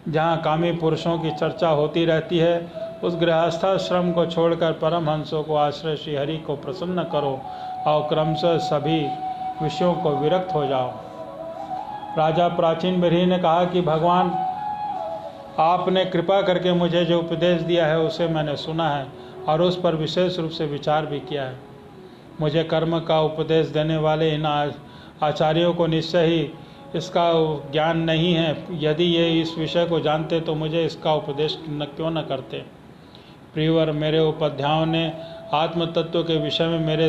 जहाँ कामी पुरुषों की चर्चा होती रहती है, उस गृहस्थाश्रम को छोड़कर परमहंसों को आश्रय श्री हरि को प्रसन्न करो और क्रमशः सभी विषयों को विरक्त हो जाओ। राजा प्राचीन बिरही ने कहा कि भगवान, आपने कृपा करके मुझे जो उपदेश दिया है उसे मैंने सुना है और उस पर विशेष रूप से विचार भी किया है। मुझे कर्म का उपदेश देने वाले इन आचार्यों को निश्चय ही इसका ज्ञान नहीं है। यदि ये इस विषय को जानते तो मुझे इसका उपदेश क्यों न करते। प्रियवर, मेरे उपाध्यायों ने आत्म तत्व के विषय में मेरे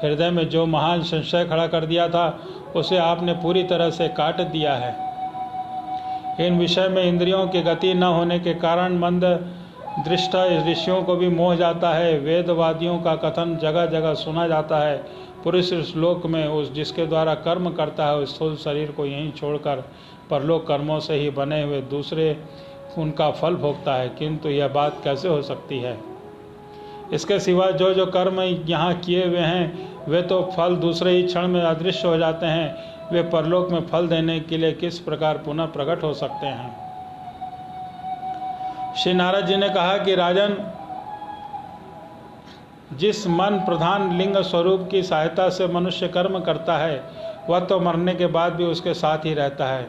हृदय में जो महान संशय खड़ा कर दिया था उसे आपने पूरी तरह से काट दिया है। इन विषय में इंद्रियों की गति न होने के कारण मंद दृष्ट ऋषियों को भी मोह जाता है। वेदवादियों का कथन जगह जगह सुना जाता है। पुरुष इस लोक में उस जिसके द्वारा कर्म करता है उस स्थूल शरीर को यहीं छोड़कर परलोक कर्मों से ही बने हुए दूसरे उनका फल भोगता है, किंतु यह बात कैसे हो सकती है। इसके सिवा जो जो कर्म यहाँ किए हुए हैं वे तो फल दूसरे ही क्षण में अदृश्य हो जाते हैं। वे परलोक में फल देने के लिए किस प्रकार पुनः प्रकट हो सकते हैं। श्री नारद जी ने कहा कि राजन, जिस मन प्रधान लिंग स्वरूप की सहायता से मनुष्य कर्म करता है वह तो मरने के बाद भी उसके साथ ही रहता है।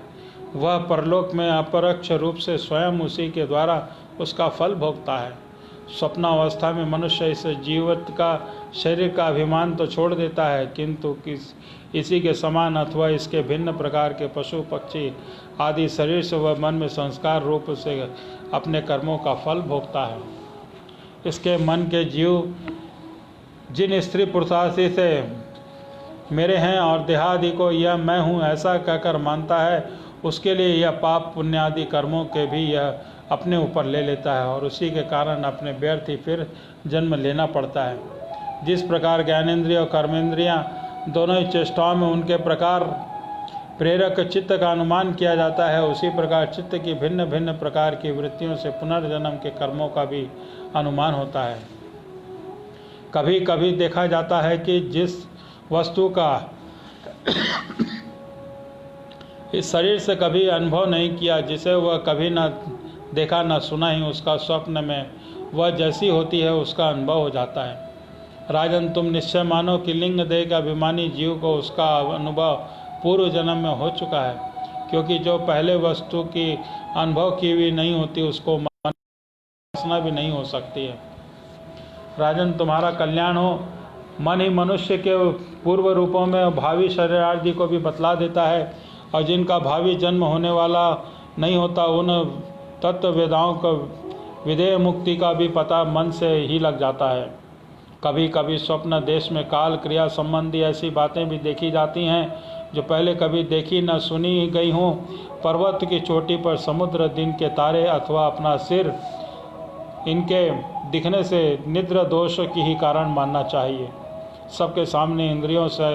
वह परलोक में अपरोक्ष रूप से स्वयं उसी के द्वारा उसका फल भोगता है। स्वप्नावस्था में मनुष्य इस जीवित का शरीर का अभिमान तो छोड़ देता है, किंतु इसी के समान अथवा इसके भिन्न प्रकार के पशु पक्षी आदि शरीर से वह मन में संस्कार रूप से अपने कर्मों का फल भोगता है। इसके मन के जीव जिन स्त्री पुरुषार्थी से मेरे हैं और देहादि को यह मैं हूँ ऐसा कहकर मानता है, उसके लिए यह पाप पुण्य आदि कर्मों के भी यह अपने ऊपर ले लेता है और उसी के कारण अपने व्यर्थ ही फिर जन्म लेना पड़ता है। जिस प्रकार ज्ञानेंद्रिय और कर्मेंद्रियाँ दोनों ही चेष्टाओं में उनके प्रकार प्रेरक चित्त का अनुमान किया जाता है, उसी प्रकार चित्त की भिन्न भिन्न प्रकार की वृत्तियों से पुनर्जन्म के कर्मों का भी अनुमान होता है। कभी कभी देखा जाता है कि जिस वस्तु का इस शरीर से कभी अनुभव नहीं किया, जिसे वह कभी न देखा न सुना ही, उसका स्वप्न में वह जैसी होती है उसका अनुभव हो जाता है। राजन, तुम निश्चय मानो कि लिंग देह के अभिमानी जीव को उसका अनुभव पूर्व जन्म में हो चुका है, क्योंकि जो पहले वस्तु की अनुभव की हुई नहीं होती उसको वासना भी नहीं हो सकती है। राजन, तुम्हारा कल्याण हो। मन ही मनुष्य के पूर्व रूपों में भावी शरीर आदि को भी बतला देता है, और जिनका भावी जन्म होने वाला नहीं होता उन तत्व वेदाओं को विधेय मुक्ति का भी पता मन से ही लग जाता है। कभी कभी स्वप्न देश में काल क्रिया संबंधी ऐसी बातें भी देखी जाती हैं जो पहले कभी देखी न सुनी गई हों। पर्वत की चोटी पर समुद्र, दिन के तारे अथवा अपना सिर, इनके दिखने से निद्रा दोष की ही कारण मानना चाहिए। सबके सामने इंद्रियों से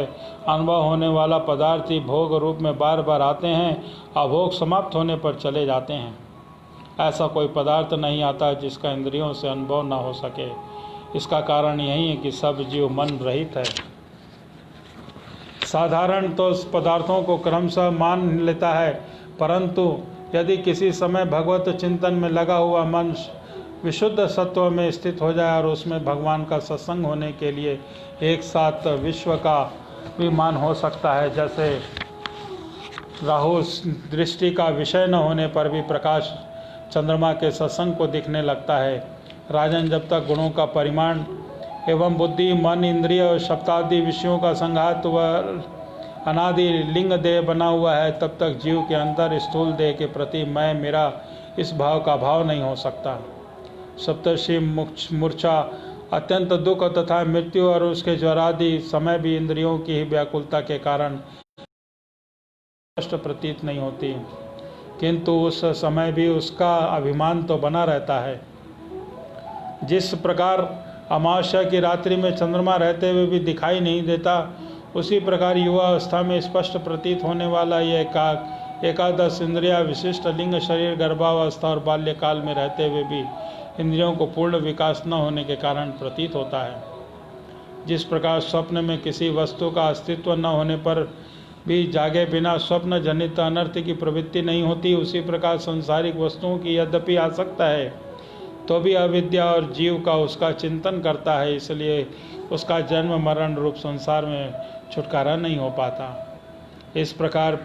अनुभव होने वाला पदार्थ ही भोग रूप में बार बार आते हैं, अभोग समाप्त होने पर चले जाते हैं। ऐसा कोई पदार्थ नहीं आता जिसका इंद्रियों से अनुभव न हो सके। इसका कारण यही है कि सब जीव मन रहित है। साधारण तो उस पदार्थों को क्रमशः मान लेता है, परंतु यदि किसी समय भगवत चिंतन में लगा हुआ मन विशुद्ध सत्व में स्थित हो जाए और उसमें भगवान का सत्संग होने के लिए एक साथ विश्व का भी मान हो सकता है। जैसे राहु दृष्टि का विषय न होने पर भी प्रकाश चंद्रमा के सत्संग को दिखने लगता है। राजन, जब तक गुणों का परिमाण एवं बुद्धि, मन, इंद्रिय और शब्दादि विषयों का संघात व अनादि लिंग देह बना हुआ है, तब तक जीव के अंदर स्थूल देह के प्रति मैं मेरा इस भाव का भाव नहीं हो सकता। सप्तर्षि मूर्छा, अत्यंत दुख तथा मृत्यु और उसके ज्वरादि समय भी इंद्रियों की ही व्याकुलता के कारण कष्ट प्रतीत नहीं होती, किंतु उस समय भी उसका अभिमान तो बना रहता है। जिस प्रकार अमावस्या की रात्रि में चंद्रमा रहते हुए भी दिखाई नहीं देता, उसी प्रकार युवा अवस्था में स्पष्ट प्रतीत होने वाला यह एकादश इंद्रिया विशिष्ट लिंग शरीर गर्भावस्था और बाल्यकाल में रहते हुए भी इंद्रियों को पूर्ण विकास न होने के कारण प्रतीत होता है। जिस प्रकार स्वप्न में किसी वस्तु का अस्तित्व न होने पर भी जागे बिना स्वप्न जनित अनर्थ की प्रवृत्ति नहीं होती, उसी प्रकार सांसारिक वस्तुओं की यद्यपि आसक्ता है तो भी अविद्या और जीव का उसका चिंतन करता है, इसलिए उसका जन्म मरण रूप संसार में छुटकारा नहीं हो पाता। इस प्रकार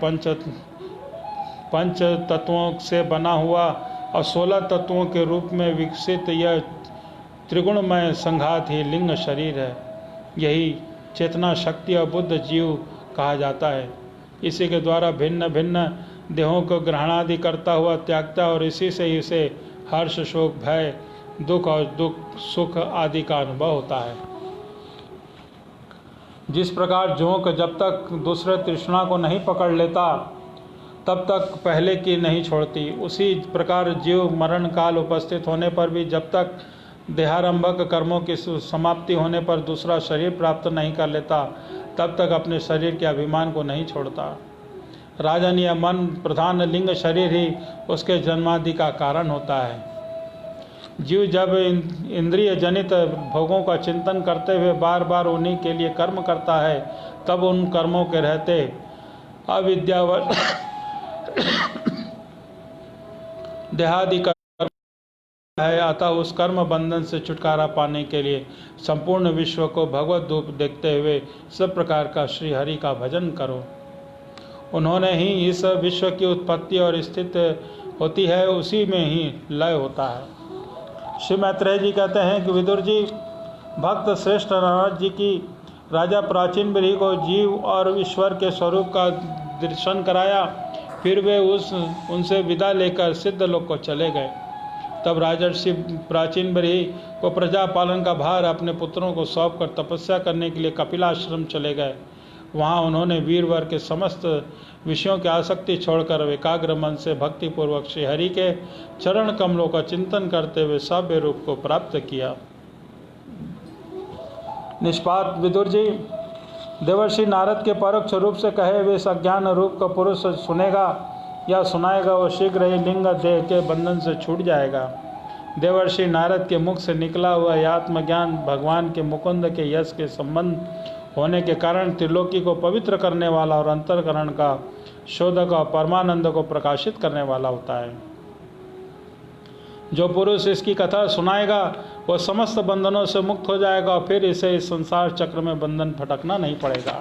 पंच तत्वों से बना हुआ और 16 तत्वों के रूप में विकसित यह त्रिगुणमय संघात ही लिंग शरीर है। यही चेतना शक्ति और बुद्ध जीव कहा जाता है। इसी के द्वारा भिन्न भिन्न देहों को ग्रहणादि करता हुआ त्यागता और इसी से इसे हर्ष, शोक, भय, दुख और सुख आदि का अनुभव होता है। जिस प्रकार जोंक जब तक दूसरे तृष्णा को नहीं पकड़ लेता तब तक पहले की नहीं छोड़ती, उसी प्रकार जीव मरण काल उपस्थित होने पर भी जब तक देहारंभक कर्मों की समाप्ति होने पर दूसरा शरीर प्राप्त नहीं कर लेता तब तक अपने शरीर के अभिमान को नहीं छोड़ता। राजन, यह मन प्रधान लिंग शरीर ही उसके जन्मादि का कारण होता है। जीव जब इंद्रिय जनित भोगों का चिंतन करते हुए बार बार उन्हीं के लिए कर्म करता है, तब उन कर्मों के रहते अविद्यावश देहादि कर्म है। अतः उस कर्म बंधन से छुटकारा पाने के लिए संपूर्ण विश्व को भगवत रूप देखते हुए सब प्रकार का श्री हरि का भजन करो। उन्होंने ही इस विश्व की उत्पत्ति और स्थिति होती है, उसी में ही लय होता है। श्री मैत्रेय जी कहते हैं कि विदुर जी, भक्त श्रेष्ठ नारद जी की राजा प्राचीन ब्रह्म को जीव और ईश्वर के स्वरूप का दर्शन कराया। फिर वे उनसे विदा लेकर सिद्ध लोक को चले गए। तब राजर्षि प्राचीन ब्रह्म को प्रजा पालन का भार अपने पुत्रों को सौंपकर तपस्या करने के लिए कपिलाश्रम चले गए। वहाँ उन्होंने वीरवर के समस्त विषयों की आसक्ति छोड़कर एकाग्र मन से भक्तिपूर्वक श्री हरि के चरण कमलों का चिंतन करते हुए सभ्य रूप को प्राप्त किया। निष्पात विदुर जी, देवर्षि नारद के परोक्ष रूप से कहे वे अज्ञान रूप का पुरुष सुनेगा या सुनाएगा, वो शीघ्र ही लिंग देह के बंधन से छूट जाएगा। देवर्षि नारद के मुख से निकला हुआ आत्मज्ञान भगवान के मुकुंद के यश के संबंध होने के कारण त्रिलोकी को पवित्र करने वाला और अंतःकरण का शोधक और परमानंद को प्रकाशित करने वाला होता है। जो पुरुष इसकी कथा सुनाएगा वह समस्त बंधनों से मुक्त हो जाएगा और फिर इसे इस संसार चक्र में बंधन भटकना नहीं पड़ेगा।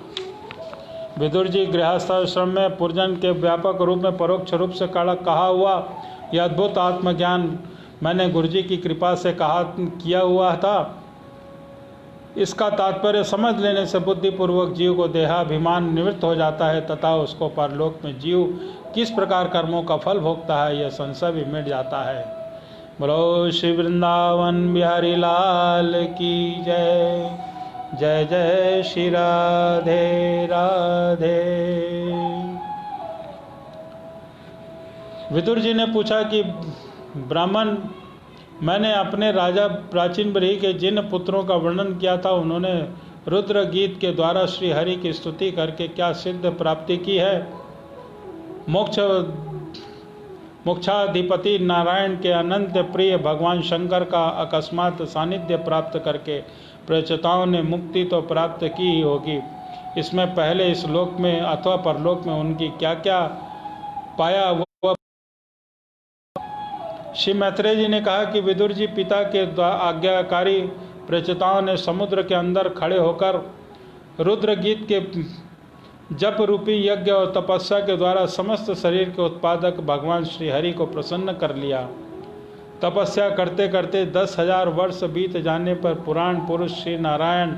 विदुर जी, गृहस्थाश्रम में पूर्जन के व्यापक रूप में परोक्ष रूप से कहा हुआ यह अद्भुत आत्मज्ञान मैंने गुरु जी की कृपा से किया हुआ था। इसका तात्पर्य समझ लेने से बुद्धिपूर्वक जीव को देहाभिमान निवृत्त हो जाता है तथा उसको परलोक में जीव किस प्रकार कर्मों का फल भोगता है यह संशय भी मिट जाता है। बोलो श्री वृंदावन बिहारी लाल की जय। जय जय श्री राधे राधे। विदुर जी ने पूछा कि ब्राह्मण, मैंने अपने राजा प्राचीन ब्रह्म के जिन पुत्रों का वर्णन किया था उन्होंने रुद्र गीत के द्वारा श्री हरि की स्तुति करके क्या सिद्ध प्राप्ति की है? मोक्षाधिपति नारायण के अनंत प्रिय भगवान शंकर का अकस्मात सानिध्य प्राप्त करके प्रचेताओं ने मुक्ति तो प्राप्त की ही होगी। इसमें पहले इस लोक में अथवा परलोक में उनकी क्या क्या पाया वह। श्री मैत्रेय जी ने कहा कि विदुर जी, पिता के आज्ञाकारी प्रचेताओं ने समुद्र के अंदर खड़े होकर रुद्र गीत के जप रूपी यज्ञ और तपस्या के द्वारा समस्त शरीर के उत्पादक भगवान श्री हरि को प्रसन्न कर लिया। तपस्या करते करते 10,000 वर्ष बीत जाने पर पुराण पुरुष श्री नारायण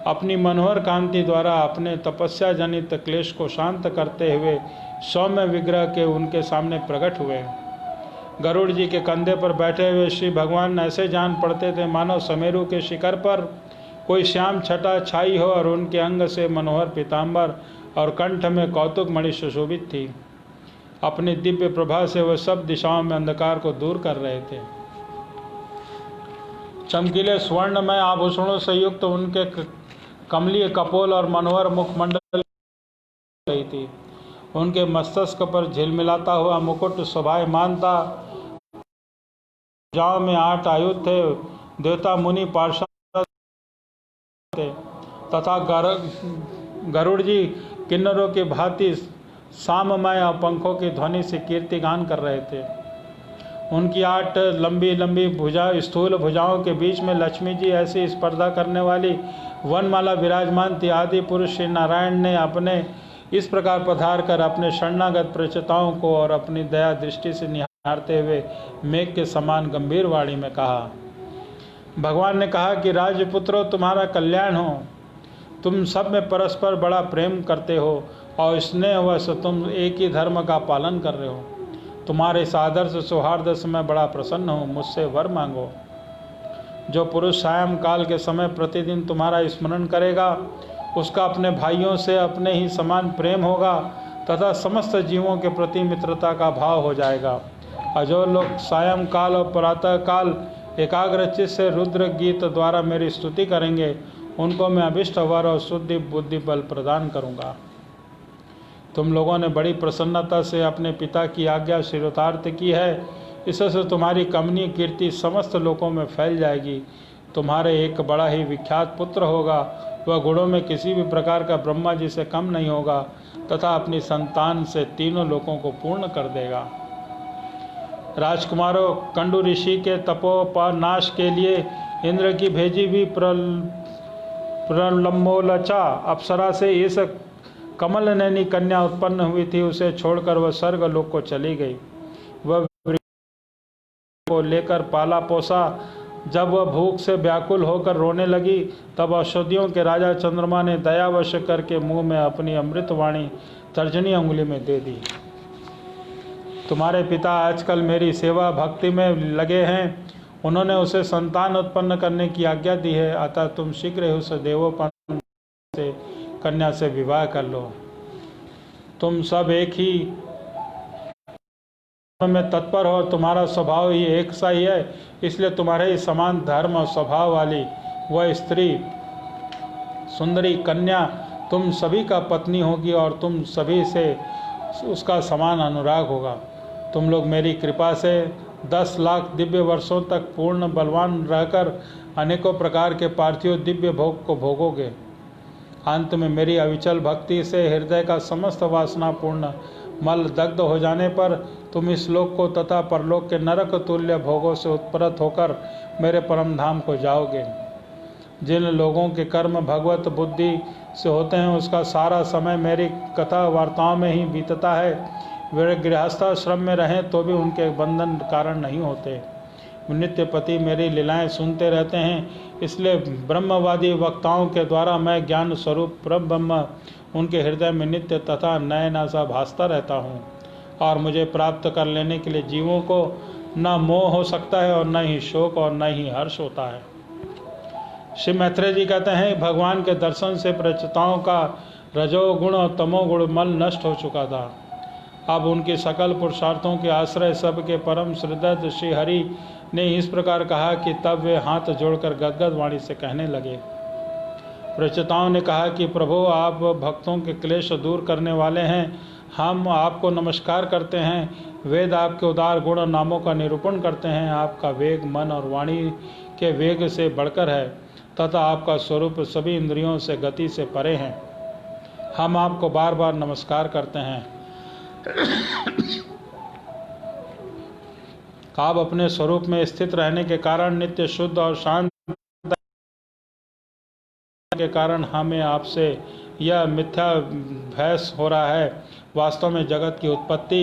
अपनी मनोहर कांति द्वारा अपने तपस्या जनित क्लेश को शांत करते हुए सौम्य विग्रह के उनके सामने प्रकट हुए। गरुड़ जी के कंधे पर बैठे हुए श्री भगवान ऐसे जान पड़ते थे मानो समेरु के शिखर पर कोई श्याम छटा छाई हो और उनके अंग से मनोहर पीताम्बर और कंठ में कौतुक मणि सुशोभित थी। अपनी दिव्य प्रभा से वह सब दिशाओं में अंधकार को दूर कर रहे थे। चमकीले स्वर्णमय आभूषणों से युक्त उनके कमलीय कपोल और मनोहर मुखमंडल रही थी। उनके मस्तक पर झिलमिलाता हुआ मुकुट शोभायमान था। भुजाओं में 8 आयुध थे। देवता मुनि पार्षद थे तथा गरुड़ जी किन्नरों की भांति साममय और पंखों की ध्वनि से कीर्तिगान कर रहे थे। उनकी 8 लंबी लंबी स्थूल भुजाओं के बीच में लक्ष्मी जी ऐसी स्पर्धा करने वाली वनमाला विराजमान थी। आदि पुरुष श्री नारायण ने अपने इस प्रकार पधार कर अपने शरणागत प्रचेताओं को और अपनी दया दृष्टि से निहारते हुए मेघ के समान गंभीर वाणी में कहा। भगवान ने कहा कि राजपुत्रों, तुम्हारा कल्याण हो। तुम सब में परस्पर बड़ा प्रेम करते हो और स्नेहवश तुम एक ही धर्म का पालन कर रहे हो। तुम्हारे इस आदर्श सौहार्द से मैं बड़ा प्रसन्न हूँ। मुझसे वर मांगो। जो पुरुष सायं काल के समय प्रतिदिन तुम्हारा स्मरण करेगा उसका अपने भाइयों से अपने ही समान प्रेम होगा तथा समस्त जीवों के प्रति मित्रता का भाव हो जाएगा। और जो लोग सायं काल और प्रातः काल एकाग्रचित से रुद्र गीत द्वारा मेरी स्तुति करेंगे उनको मैं अभिष्ट वर और शुद्धि बुद्धि बल प्रदान करूँगा। तुम लोगों ने बड़ी प्रसन्नता से अपने पिता की आज्ञा शिरोधार्थ की है। इससे तुम्हारी कमनीय कीर्ति समस्त लोकों में फैल जाएगी। तुम्हारे एक बड़ा ही विख्यात पुत्र होगा, वह गुणों में किसी भी प्रकार का ब्रह्मा जी से कम नहीं होगा तथा अपनी संतान से तीनों लोकों को पूर्ण कर देगा। राजकुमारों, कंडू ऋषि के तपोपनाश के लिए इंद्र की भेजी हुई प्रलम्बोलचा अप्सरा से इस कमल नैनी कन्या उत्पन्न हुई थी। उसे छोड़कर वह स्वर्ग लोक को चली गई। वह को लेकर पाला पोसा। जब वह भूख से व्याकुल होकर रोने लगी, तब औषधियों के राजा चंद्रमा ने दयावश करके मुंह में अपनी अमृतवाणी तर्जनी अंगुली में दे दी। तुम्हारे पिता आजकल मेरी सेवा भक्ति में लगे हैं। उन्होंने उसे संतान उत्पन्न करने की आज्ञा दी है, अतः तुम शीघ्र ही उस देवोपन से कन्या से विवाह कर लो। तुम सब एक ही में तत्पर हो, तुम्हारा स्वभाव ही एक सा ही है, इसलिए तुम्हारे ही समान धर्म और स्वभाव वाली वह स्त्री सुंदरी कन्या तुम सभी का पत्नी होगी और तुम सभी से उसका समान अनुराग होगा। तुम लोग मेरी कृपा से 10 लाख दिव्य वर्षों तक पूर्ण बलवान रहकर अनेकों प्रकार के पार्थिव दिव्य भोग को भोगोगे। अंत में मेरी अविचल भक्ति से हृदय का समस्त वासनापूर्ण मल दग्ध हो जाने पर तुम इस लोक को तथा परलोक के नरक तुल्य भोगों से उत्पन्न होकर मेरे परम धाम को जाओगे। जिन लोगों के कर्म भगवत बुद्धि से होते हैं, उसका सारा समय मेरी कथा वार्ताओं में ही बीतता है। वे गृहस्थाश्रम में रहें तो भी उनके बंधन कारण नहीं होते। नित्य पति मेरी लीलाएं सुनते रहते हैं, इसलिए ब्रह्मवादी वक्ताओं के द्वारा मैं ज्ञान स्वरूप ब्रह्म उनके हृदय में नित्य तथा नयना सा भासता रहता हूँ। और मुझे प्राप्त कर लेने के लिए जीवों को न मोह हो सकता है और न ही शोक और न ही हर्ष होता है। श्री मैत्रेय जी कहते हैं, भगवान के दर्शन से प्रचेताओं का रजोगुण और तमोगुण मल नष्ट हो चुका था। अब उनके सकल पुरुषार्थों के आश्रय सबके परम श्रीदत्त श्री हरि ने इस प्रकार कहा कि तब वे हाथ जोड़कर गदगद वाणी से कहने लगे। प्रचेताओं ने कहा कि प्रभु, आप भक्तों के क्लेश दूर करने वाले हैं, हम आपको नमस्कार करते हैं। वेद आपके उदार गुण और नामों का निरूपण करते हैं। आपका वेग मन और वाणी के वेग से बढ़कर है तथा आपका स्वरूप सभी इंद्रियों से गति से परे हैं। हम आपको बार बार नमस्कार करते हैं। आप अपने स्वरूप में स्थित रहने के कारण नित्य शुद्ध और शांत के कारण हमें आपसे यह मिथ्या भैस हो रहा है। वास्तव में जगत की उत्पत्ति,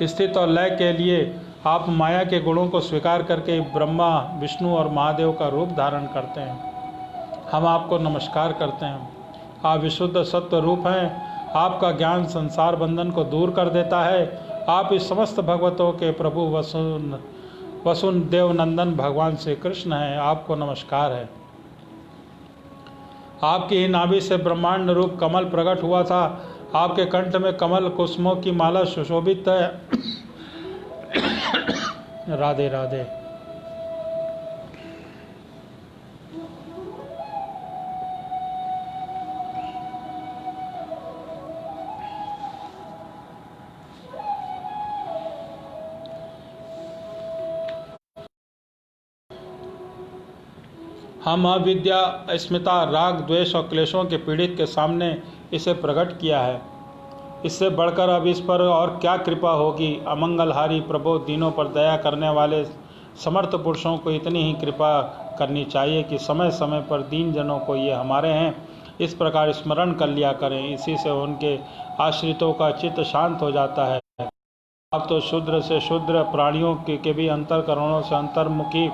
स्थिति और लय के लिए आप माया के गुणों को स्वीकार करके ब्रह्मा, विष्णु और महादेव का रूप धारण करते हैं। हम आपको नमस्कार करते हैं। आप विशुद्ध सत्य रूप हैं। आपका ज्ञान संसार बंधन को दूर कर देता है। आप इस समस्त भगवतों के प्रभु वसुदेव नंदन भगवान श्री कृष्ण हैं। आपको नमस्कार है। आपकी ही नाभि से ब्रह्मांड रूप कमल प्रकट हुआ था। आपके कंठ में कमल कुसुमों की माला सुशोभित है। राधे राधे। हम अविद्या, अस्मिता, राग, द्वेष और क्लेशों के पीड़ित के सामने इसे प्रकट किया है। इससे बढ़कर अब इस पर और क्या कृपा होगी। अमंगलहारी प्रभु, दीनों पर दया करने वाले समर्थ पुरुषों को इतनी ही कृपा करनी चाहिए कि समय समय पर दीन जनों को ये हमारे हैं इस प्रकार स्मरण कर लिया करें। इसी से उनके आश्रितों का चित्त शांत हो जाता है। आप तो शूद्र से शूद्र प्राणियों के भी अंतरकरणों से अंतर्मुखी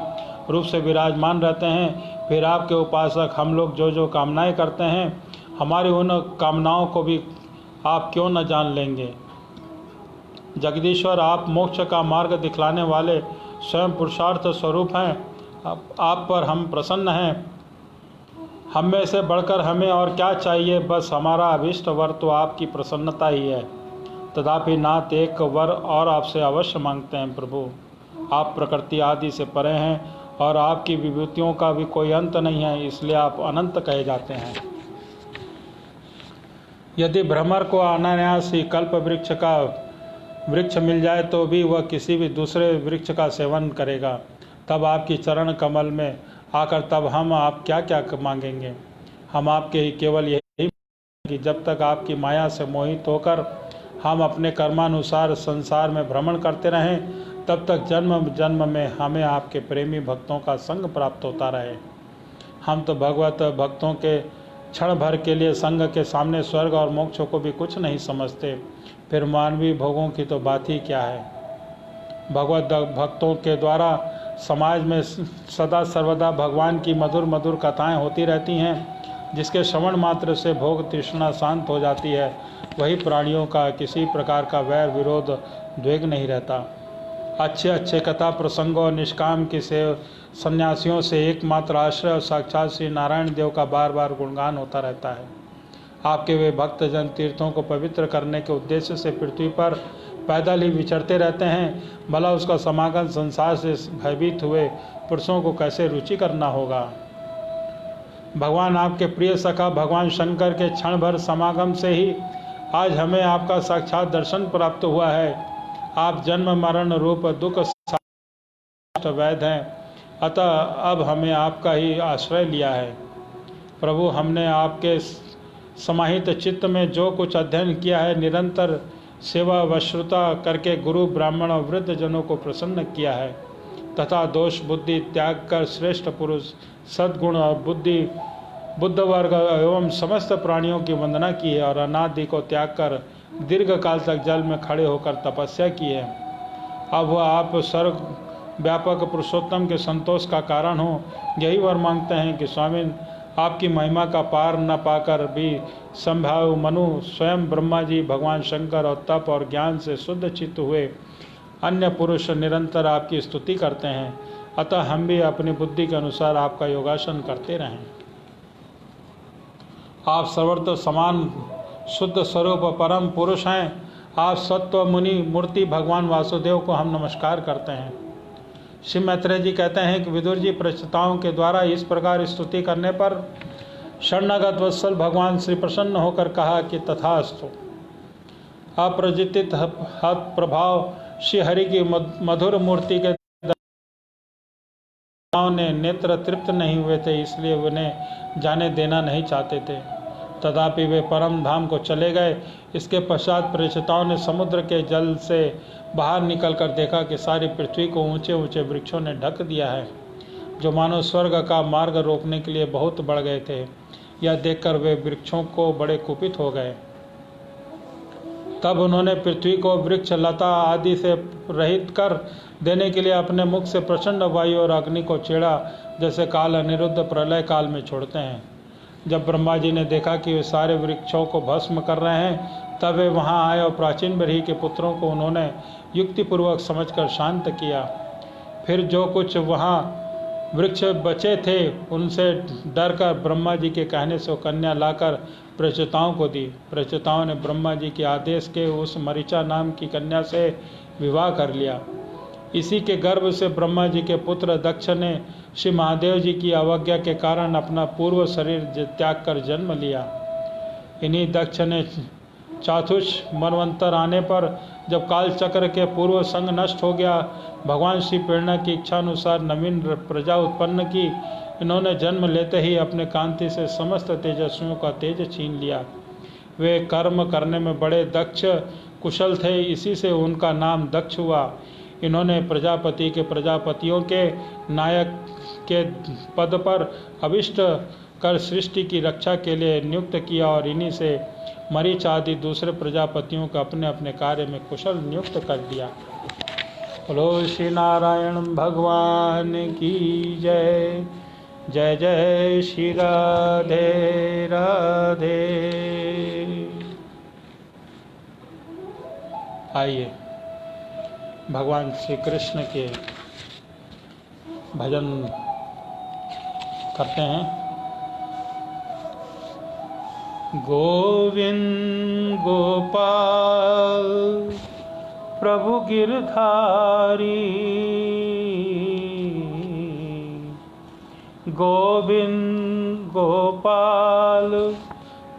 रूप से विराजमान रहते हैं। फिर आपके उपासक हम लोग जो जो कामनाएं करते हैं, हमारी उन कामनाओं को भी आप क्यों न जान लेंगे। जगदीश्वर, आप मोक्ष का मार्ग दिखलाने वाले स्वयं पुरुषार्थ स्वरूप हैं। आप पर हम प्रसन्न हैं। हम में से बढ़कर हमें और क्या चाहिए। बस हमारा अभीष्ट वर तो आपकी प्रसन्नता ही है। तथापि नाथ एक वर और आपसे अवश्य मांगते हैं प्रभु। आप प्रकृति आदि से परे हैं और आपकी विभूतियों का भी कोई अंत नहीं है, इसलिए आप अनंत कहे जाते हैं। यदि भ्रमर को अनायास ही कल्प वृक्ष का वृक्ष मिल जाए तो भी वह किसी भी दूसरे वृक्ष का सेवन करेगा। तब आपकी चरण कमल में आकर तब हम आप क्या क्या मांगेंगे। हम आपके ही केवल यही कि जब तक आपकी माया से मोहित होकर हम अपने कर्मानुसार संसार में भ्रमण करते रहें, तब तक जन्म जन्म में हमें आपके प्रेमी भक्तों का संग प्राप्त होता रहे। हम तो भगवत भक्तों के क्षण भर के लिए संग के सामने स्वर्ग और मोक्ष को भी कुछ नहीं समझते, फिर मानवीय भोगों की तो बात ही क्या है। भगवत भक्तों के द्वारा समाज में सदा सर्वदा भगवान की मधुर मधुर कथाएं होती रहती हैं, जिसके श्रवण मात्र से भोग तृष्णा शांत हो जाती है। वही प्राणियों का किसी प्रकार का वैर विरोध द्वेग नहीं रहता। अच्छे अच्छे कथा प्रसंगों निष्काम की सेव सन्यासियों से एकमात्र आश्रय और साक्षात श्री नारायण देव का बार बार गुणगान होता रहता है। आपके वे भक्तजन तीर्थों को पवित्र करने के उद्देश्य से पृथ्वी पर पैदल ही विचरते रहते हैं। भला उसका समागम संसार से भयभीत हुए पुरुषों को कैसे रुचि करना होगा। भगवान आपके प्रिय सखा भगवान शंकर के क्षण भर समागम से ही आज हमें आपका साक्षात दर्शन प्राप्त हुआ है। आप जन्म मरण रूप दुख वैध हैं, अतः अब हमें आपका ही आश्रय लिया है। प्रभु, हमने आपके समाहित चित्त में जो कुछ अध्ययन किया है, निरंतर सेवा व श्रुता करके गुरु ब्राह्मण और वृद्ध जनों को प्रसन्न किया है, तथा दोष बुद्धि त्याग कर श्रेष्ठ पुरुष सद्गुण और बुद्ध वर्ग एवं समस्त प्राणियों की वंदना की है, और अनादि को त्याग कर दीर्घ काल तक जल में खड़े होकर तपस्या की है। अब वह आप सर्व व्यापक पुरुषोत्तम के संतोष का कारण हो, यही वर मांगते हैं कि स्वामी आपकी महिमा का पार न पाकर भी संभाव मनु स्वयं ब्रह्मा जी भगवान शंकर और तप और ज्ञान से शुद्ध चित्त हुए अन्य पुरुष निरंतर आपकी स्तुति करते हैं, अतः हम भी अपनी बुद्धि के अनुसार आपका योगासन करते रहें। आप सर्वत्र समान शुद्ध स्वरूप परम पुरुष हैं। आप सत्व मुनि मूर्ति भगवान वासुदेव को हम नमस्कार करते हैं। श्री मैत्रेय जी कहते हैं कि विदुर जी प्रचेताओं के द्वारा इस प्रकार स्तुति करने पर शरणागत वत्सल भगवान श्री प्रसन्न होकर कहा कि तथास्तु। अप्रजितित प्रभाव श्री हरि की मधुर मूर्ति के ने नेत्र तृप्त नहीं हुए थे, इसलिए उन्हें जाने देना नहीं चाहते थे। तथापि वे परम धाम को चले गए। इसके पश्चात प्रेषिताओं ने समुद्र के जल से बाहर निकलकर देखा कि सारी पृथ्वी को ऊंचे ऊंचे वृक्षों ने ढक दिया है, जो मानो स्वर्ग का मार्ग रोकने के लिए बहुत बढ़ गए थे। यह देखकर वे वृक्षों को बड़े कुपित हो गए। तब उन्होंने पृथ्वी को वृक्ष लता आदि से रहित कर देने के लिए अपने मुख से प्रचंड वायु और अग्नि को छेड़ा, जैसे काल अनिरुद्ध प्रलय काल में छोड़ते हैं। जब ब्रह्मा जी ने देखा कि वे सारे वृक्षों को भस्म कर रहे हैं, तब वे वहां आए और प्राचीन बरही के पुत्रों को उन्होंने युक्तिपूर्वक समझकर शांत किया। फिर जो कुछ वहां वृक्ष बचे थे उनसे डरकर ब्रह्मा जी के कहने से कन्या लाकर प्रचेताओं को दी। प्रचेताओं ने ब्रह्मा जी के आदेश के उस मरीचा नाम की कन्या से विवाह कर लिया। इसी के गर्भ से ब्रह्मा जी के पुत्र दक्ष ने श्री महादेव जी की अवज्ञा के कारण अपना पूर्व शरीर त्याग कर जन्म लिया। इन्हीं दक्ष ने चातुष मनवंतर आने पर जब काल चक्र के पूर्व संग नष्ट हो गया, भगवान श्री प्रेरणा की इच्छा अनुसार नवीन प्रजा उत्पन्न की। इन्होंने जन्म लेते ही अपने कांति से समस्त तेजस्वियों का तेज छीन लिया। वे कर्म करने में बड़े दक्ष कुशल थे, इसी से उनका नाम दक्ष हुआ। इन्होंने प्रजापति के प्रजापतियों के नायक के पद पर अभिष्ट कर सृष्टि की रक्षा के लिए नियुक्त किया, और इन्हीं से मरीच आदि दूसरे प्रजापतियों को अपने अपने कार्य में कुशल नियुक्त कर दिया। बोलो श्री नारायण भगवान की जय। जय जय श्री राधे राधे। आइए भगवान श्री कृष्ण के भजन करते हैं। गोविंद गोपाल प्रभु गिरधारी, गोविंद गोपाल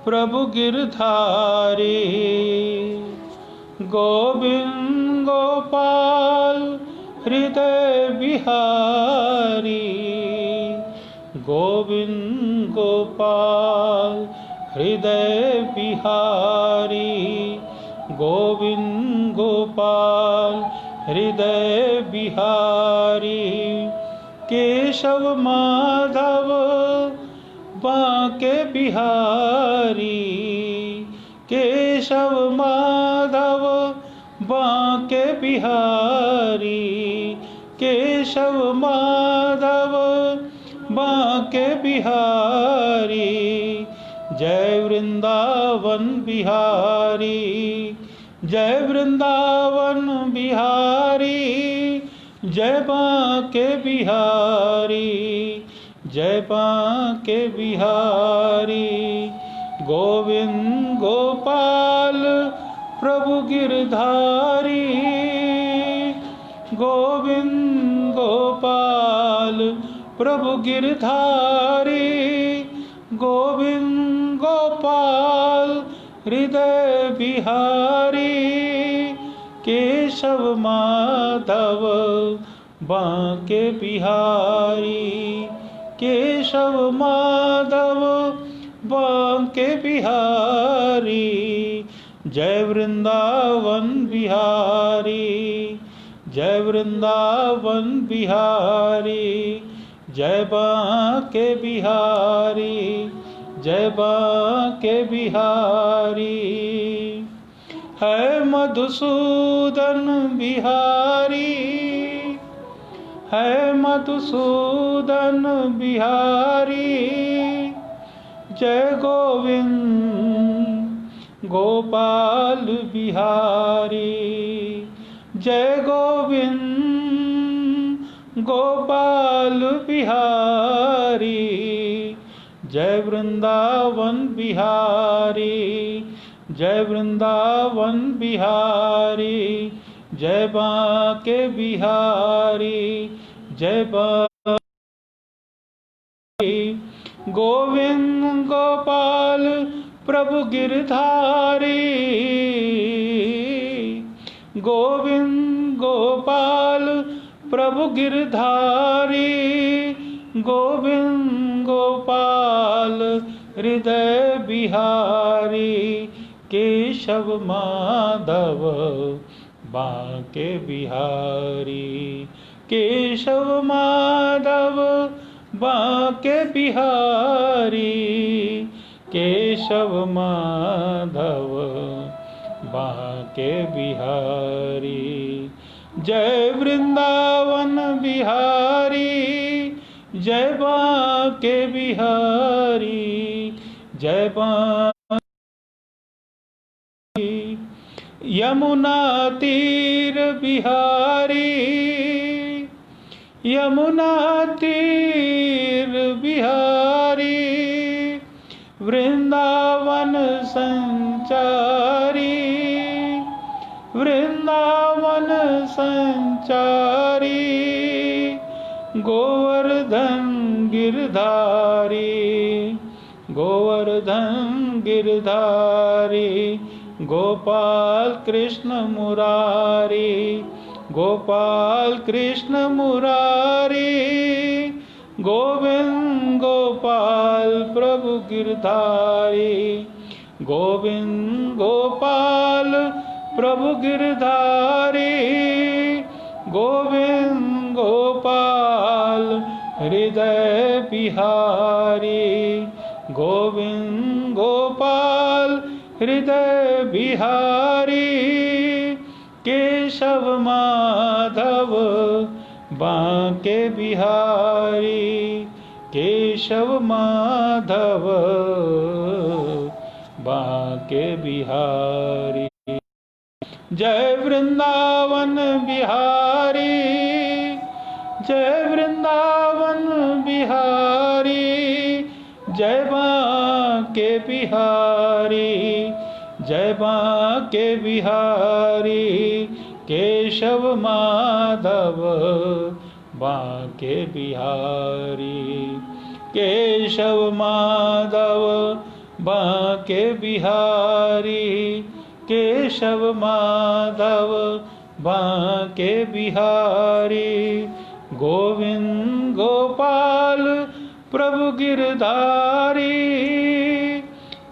प्रभु गिरधारी, गोविंद गोपाल हृदय बिहारी, गोविंद गोपाल हृदय बिहारी, गोविंद गोपाल हृदय बिहारी। केशव माधव बांके बिहारी, केशव माधव बांके बिहारी, केशव माधव बांके बिहारी। जय वृंदावन बिहारी, जय वृंदावन बिहारी, जय बांके बिहारी, जय बांके बिहारी। गोविंद गोपाल प्रभु गिरधारी, गोविंद गोपाल प्रभु गिरधारी, गोविंद गोपाल हृदय बिहारी। केशव माधव बांके बिहारी, केशव माधव बांके बिहारी। जय वृंदावन बिहारी, जय वृंदावन बिहारी, जय बांके बिहारी, जय बांके बिहारी। है मधुसूदन बिहारी, है मधुसूदन बिहारी। जय गोविंद गोपाल बिहारी, जय गोविंद गोपाल बिहारी। जय वृंदावन बिहारी, जय वृंदावन बिहारी, जय बांके बिहारी, जय बांके। गोविंद गोपाल प्रभु गिरधारी, गोविंद गोपाल प्रभु गिरधारी, गोविंद गोपाल हृदय बिहारी। केशव माधव बांके बिहारी, केशव माधव बांके बिहारी, केशव माधव बांके बिहारी। जय वृंदावन बिहारी, जय बांके बिहारी, जय बांके। यमुना तीर बिहारी, यमुना तीर बिहारी। वृंदावन संचारी, वृंदावन संचारी। गोवर्धन गिरधारी, गोवर्धन गिरधारी। गोपाल कृष्ण मुरारी, गोपाल कृष्ण मुरारी। गोविंद गोपाल प्रभु गिरधारी, गोविंद गोपाल प्रभु गिरधारी। गोविंद गोपाल हृदय बिहारी, गोविंद गोपाल हृदय बिहारी। केशव माधव बांके बिहारी, केशव माधव बांके बिहारी। जय वृंदावन बिहारी, जय वृंदावन बिहारी, जय बांके बिहारी, जय बांके बिहारी। केशव माधव बांके बिहारी, केशव माधव बांके बिहारी, केशव माधव बांके बिहारी, गोविंद गोपाल प्रभु गिरधारी,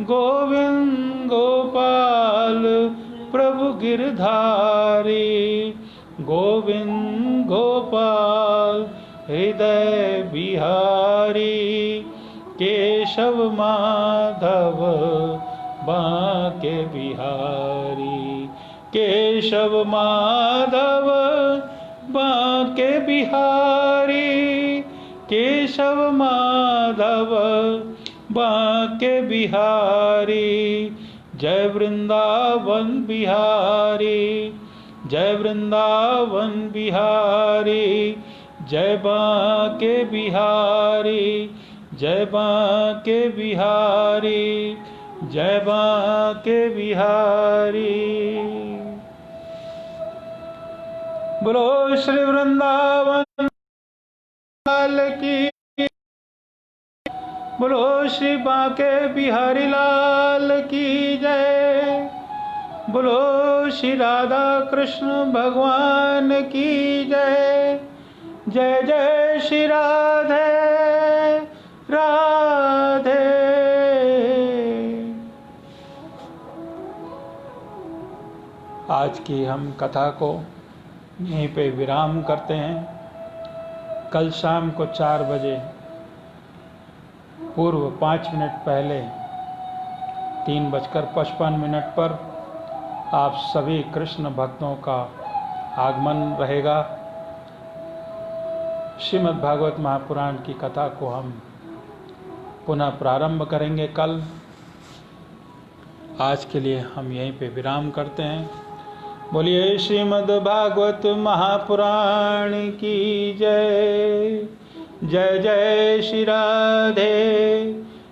गोविंद गोपाल प्रभु गिरधारी, गोविंद गोपाल हृदय बिहारी, केशव माधव बांके बिहारी, केशव माधव बांके बिहारी, केशव माधव बांके बिहारी, जय वृंदावन बिहारी, जय वृंदावन बिहारी, जय बांके बिहारी, जय बांके बिहारी, जय बांके बिहारी। बोलो श्री वृंदावन लाल की, बोलो श्री बांके बिहारी लाल की जय, बोलो श्री राधा कृष्ण भगवान की जय, जय जय श्री राधे राधे। आज की हम कथा को यहीं पे विराम करते हैं। कल शाम को 4 बजे पूर्व 5 मिनट पहले 3:55 पर आप सभी कृष्ण भक्तों का आगमन रहेगा। श्रीमद् भागवत महापुराण की कथा को हम पुनः प्रारंभ करेंगे कल। आज के लिए हम यहीं पे विराम करते हैं। बोलिए श्रीमद् भागवत महापुराण की जय, जय जय श्री राधे,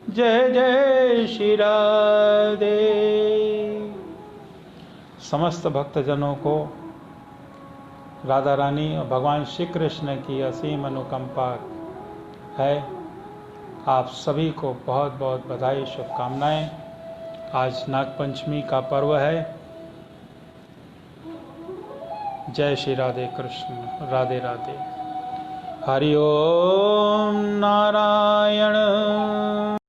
जय जय श्री राधे। समस्त भक्तजनों को राधा रानी और भगवान श्री कृष्ण की असीम अनुकंपा है। आप सभी को बहुत बहुत बधाई, शुभकामनाएं। आज नागपंचमी का पर्व है। जय श्री राधे कृष्ण, राधे राधे। हरि ओम नारायण।